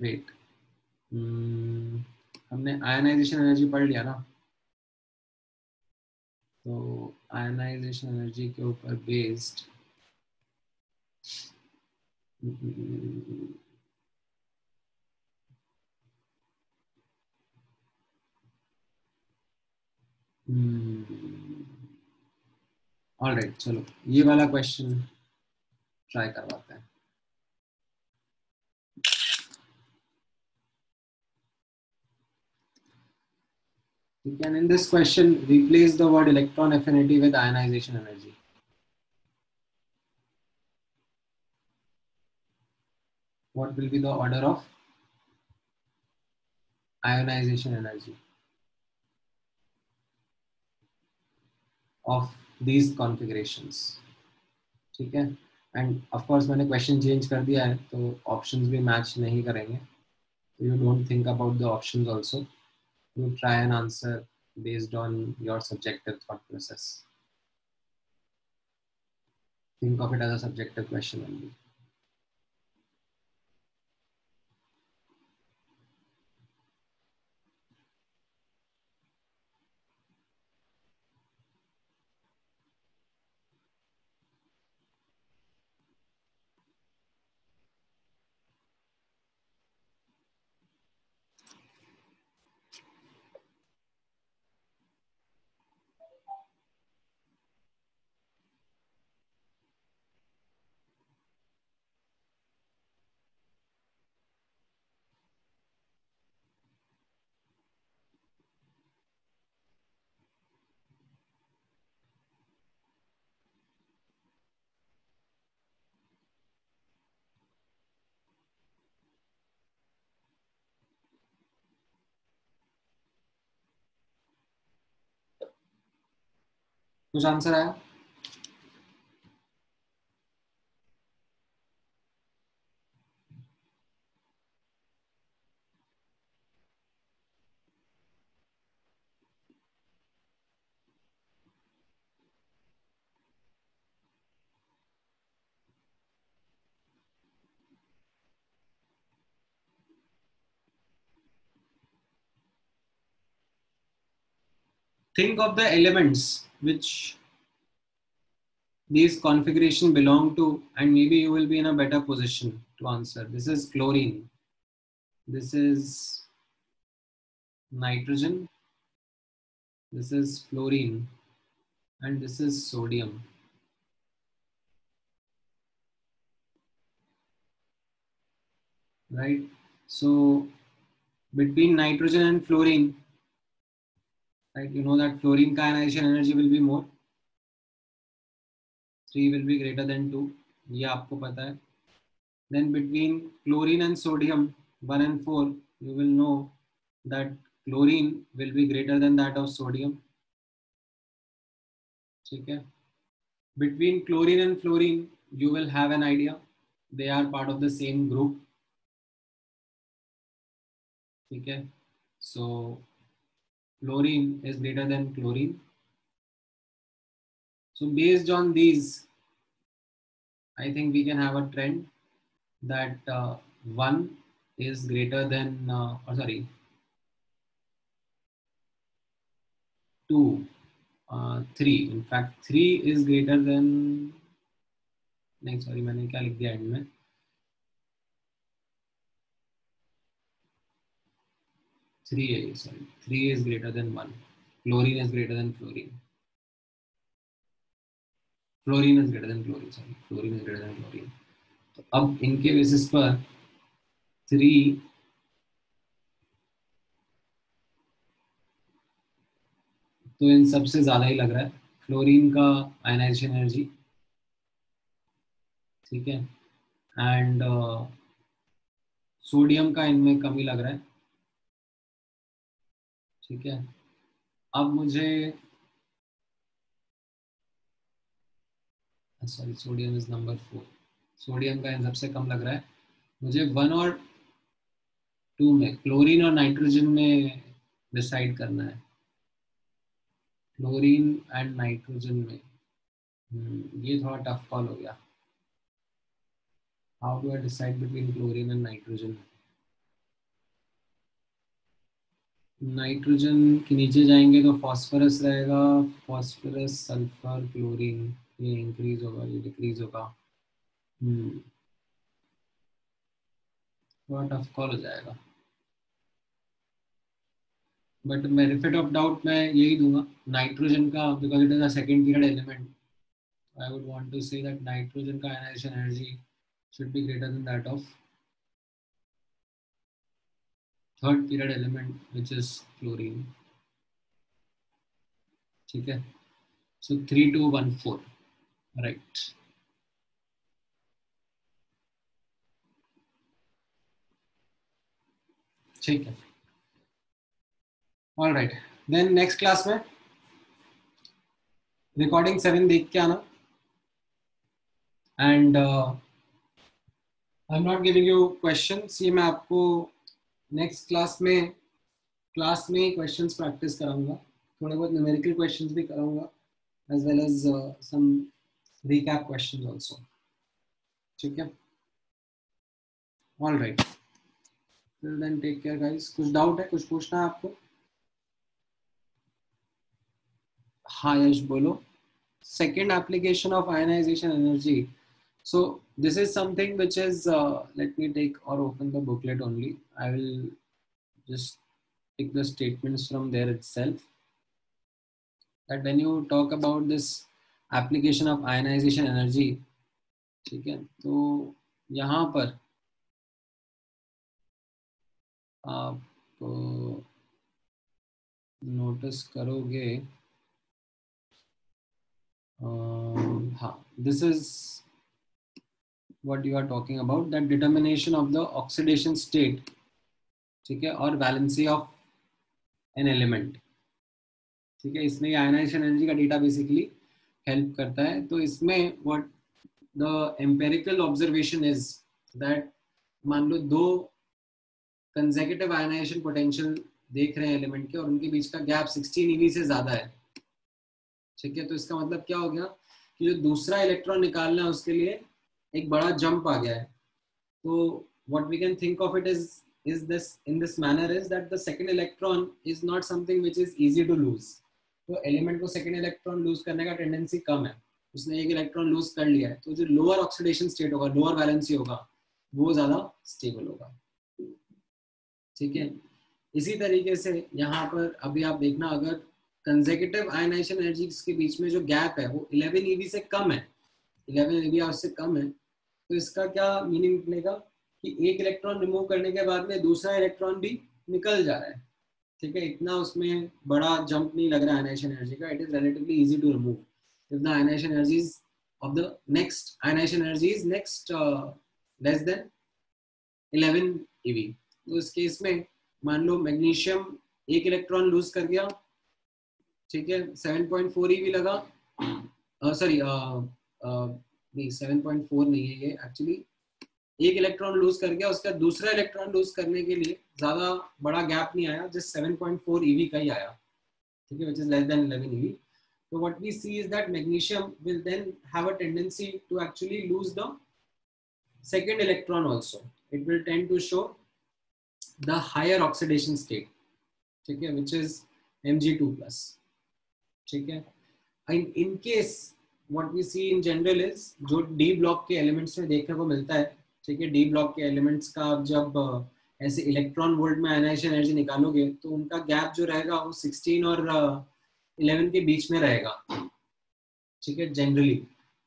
Wait, हमने आयनाइजेशन एनर्जी पढ़ लिया ना, तो आयनाइजेशन एनर्जी के ऊपर बेस्ड ऑलराइट, चलो ये वाला क्वेश्चन ट्राई करवाते हैं. You can in this question replace the word electron affinity with ionization energy. What will be the order of ionization energy of these configurations? ठीक है. एंड ऑफ कोर्स मैंने question change कर दिया है तो options भी मैच नहीं करेंगे. You don't think about the options also. You try an answer based on your subjective thought process. Think of it as a subjective question only. कुछ answer आया? Think of the elements which these configuration belong to, and maybe you will be in a better position to answer. This is chlorine, this is nitrogen, this is fluorine, and this is sodium. Right? So between nitrogen and fluorine, right, you know that fluorine का ionization energy will be more. 3 will be greater than 2. ये आपको पता है. Then between chlorine and sodium 1 and 4, you will know that chlorine will be greater than that of sodium. ठीक है. Between chlorine and fluorine, you will have an idea. They are part of the same group. ठीक है. So fluorine is greater than chlorine. So based on these, I think we can have a trend that 1 is greater than, 2, 3. In fact, 3 is greater than, नहीं sorry, मैंने क्या लिख दिया and में. 3 है, sorry, 3 is greater than 1. Chlorine is greater than fluorine. Fluorine is greater than chlorine, sorry. Fluorine is greater than chlorine. तो अब इनके बेसिस पर 3 तो इन सबसे ज्यादा ही लग रहा है. फ्लोरीन का आयनाइजेशन एनर्जी, ठीक है, एंड सोडियम का इनमें कम ही लग रहा है. ठीक है. अब मुझे, sorry, sodium is number 4. Sodium का इन सबसे कम लग रहा है. मुझे 1 और 2 में, क्लोरीन और नाइट्रोजन में डिसाइड करना है. क्लोरीन एंड नाइट्रोजन में, ये थोड़ा टफ कॉल हो गया. How do I decide between chlorine and nitrogen? Nitrogen के नीचे जाएंगे तो फॉस्फोरस रहेगा. फॉस्फोरस, सल्फर, क्लोरीन, ये इंक्रीज होगा, ये डिक्रीज होगा. थोड़ा टफ कॉल हो जाएगा. बट बेनिफिट ऑफ डाउट मैं यही दूंगा नाइट्रोजन का, because it is a second period element. I would want to say that nitrogen का ionization energy should be greater than that of third period element, which is chlorine. ठीक है, so 3214, right? ठीक है, all right. Then next class में recording 7 देख के आना, and I'm not giving you questions. ये मैं आपको next class में questions practice कराऊंगा, थोड़े बहुत numerical questions भी कराऊंगा, as well as some recap questions also. ठीक है, all right. Till then, take care, guys. कुछ doubt है, कुछ पूछना है आपको? हाँ यश बोलो. Second application of ionization energy. So this is something which is let me take or open the booklet only. I will just pick the statements from there itself. That when you talk about this application of ionization energy, ठीक है, तो यहाँ पर आप notice करोगे, हाँ, this is what you are talking about, that determination of the oxidation state, ठीक है, और valency of an element. ठीक है, इसमें आयनाइजेशन एनर्जी का डेटा बेसिकली हेल्प करता है. तो इसमें what the empirical observation is that, मान लो दो कंसेक्यूटिव आयनाइजेशन पोटेंशियल देख रहे हैं एलिमेंट के, और उनके बीच का गैप 16 eV से ज्यादा है. ठीक है, तो इसका मतलब क्या हो गया कि जो दूसरा इलेक्ट्रॉन निकालना है उसके लिए एक बड़ा जंप आ गया है. तो what we can think of it is this in this manner is that the second electron is not something which is easy to lose. तो एलिमेंट को सेकंड इलेक्ट्रॉन लूज करने का टेंडेंसी कम है, उसने एक इलेक्ट्रॉन लूज कर लिया है, तो जो लोअर ऑक्सीडेशन स्टेट होगा, लोअर वैलेंसी होगा, वो ज्यादा स्टेबल होगा. ठीक है, इसी तरीके से यहाँ पर अभी आप देखना, अगर कंसेक्यूटिव आयनाइजेशन एनर्जी के बीच में जो गैप है वो 11 eV से कम है, 11 eV आवर्स से कम है, तो इसका क्या मीनिंग निकलेगा कि एक इलेक्ट्रॉन रिमूव करने के बाद में दूसरा इलेक्ट्रॉन भी निकल जा रहा है. ठीक है, इतना उसमें बड़ा जंप नहीं लग रहा है आयनाइजेशन एनर्जी का. It is relatively easy to remove if the ionisation energies of the next ionisation energy is next less than 11 eV. तो इस केस में मान लो मैग्नीशियम एक इलेक्ट्रॉन लूज कर गया, ठीक है, 7.4 eV लगा, सॉरी नहीं 7.4 नहीं है ये, एक्चुअली एक इलेक्ट्रॉन लूज कर गया, उसका दूसरा इलेक्ट्रॉन लूज करने के लिए ज्यादा बड़ा गैप नहीं आया, जस्ट 7.4 eV का ही आया. ठीक है, which is less than 11 eV. So what we see is that magnesium will then have a tendency to actually lose the second electron also. It will tend to show the higher oxidation state, ठीक है, which is Mg2+. ठीक है, in case what we see in general is जो D block के elements में देखने को मिलता है, ठीक है, डी ब्लॉक के एलिमेंट्स का आप जब ऐसे इलेक्ट्रॉन वोल्ट में आयनाइजेशन एनर्जी निकालोगे तो उनका गैप जो रहेगा वो 16 और 11 के बीच में रहेगा. ठीक है, जनरली.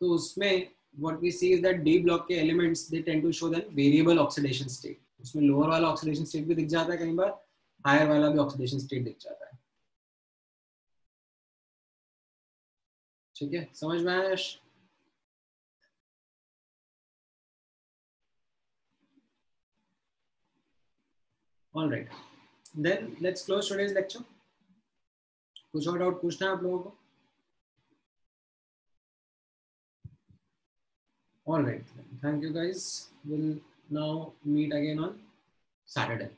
तो उसमें what we see is that D block के elements they tend to show that variable oxidation state. उसमें लोअर वाला ऑक्सीडेशन स्टेट भी दिख जाता है, कई बार हायर वाला भी ऑक्सीडेशन स्टेट दिख जाता है. ठीक है, समझ में आया? All right, then let's close today's lecture. कुछ और डाउट पूछना है आप लोगों को? All right, thank you guys. We'll now meet again on Saturday.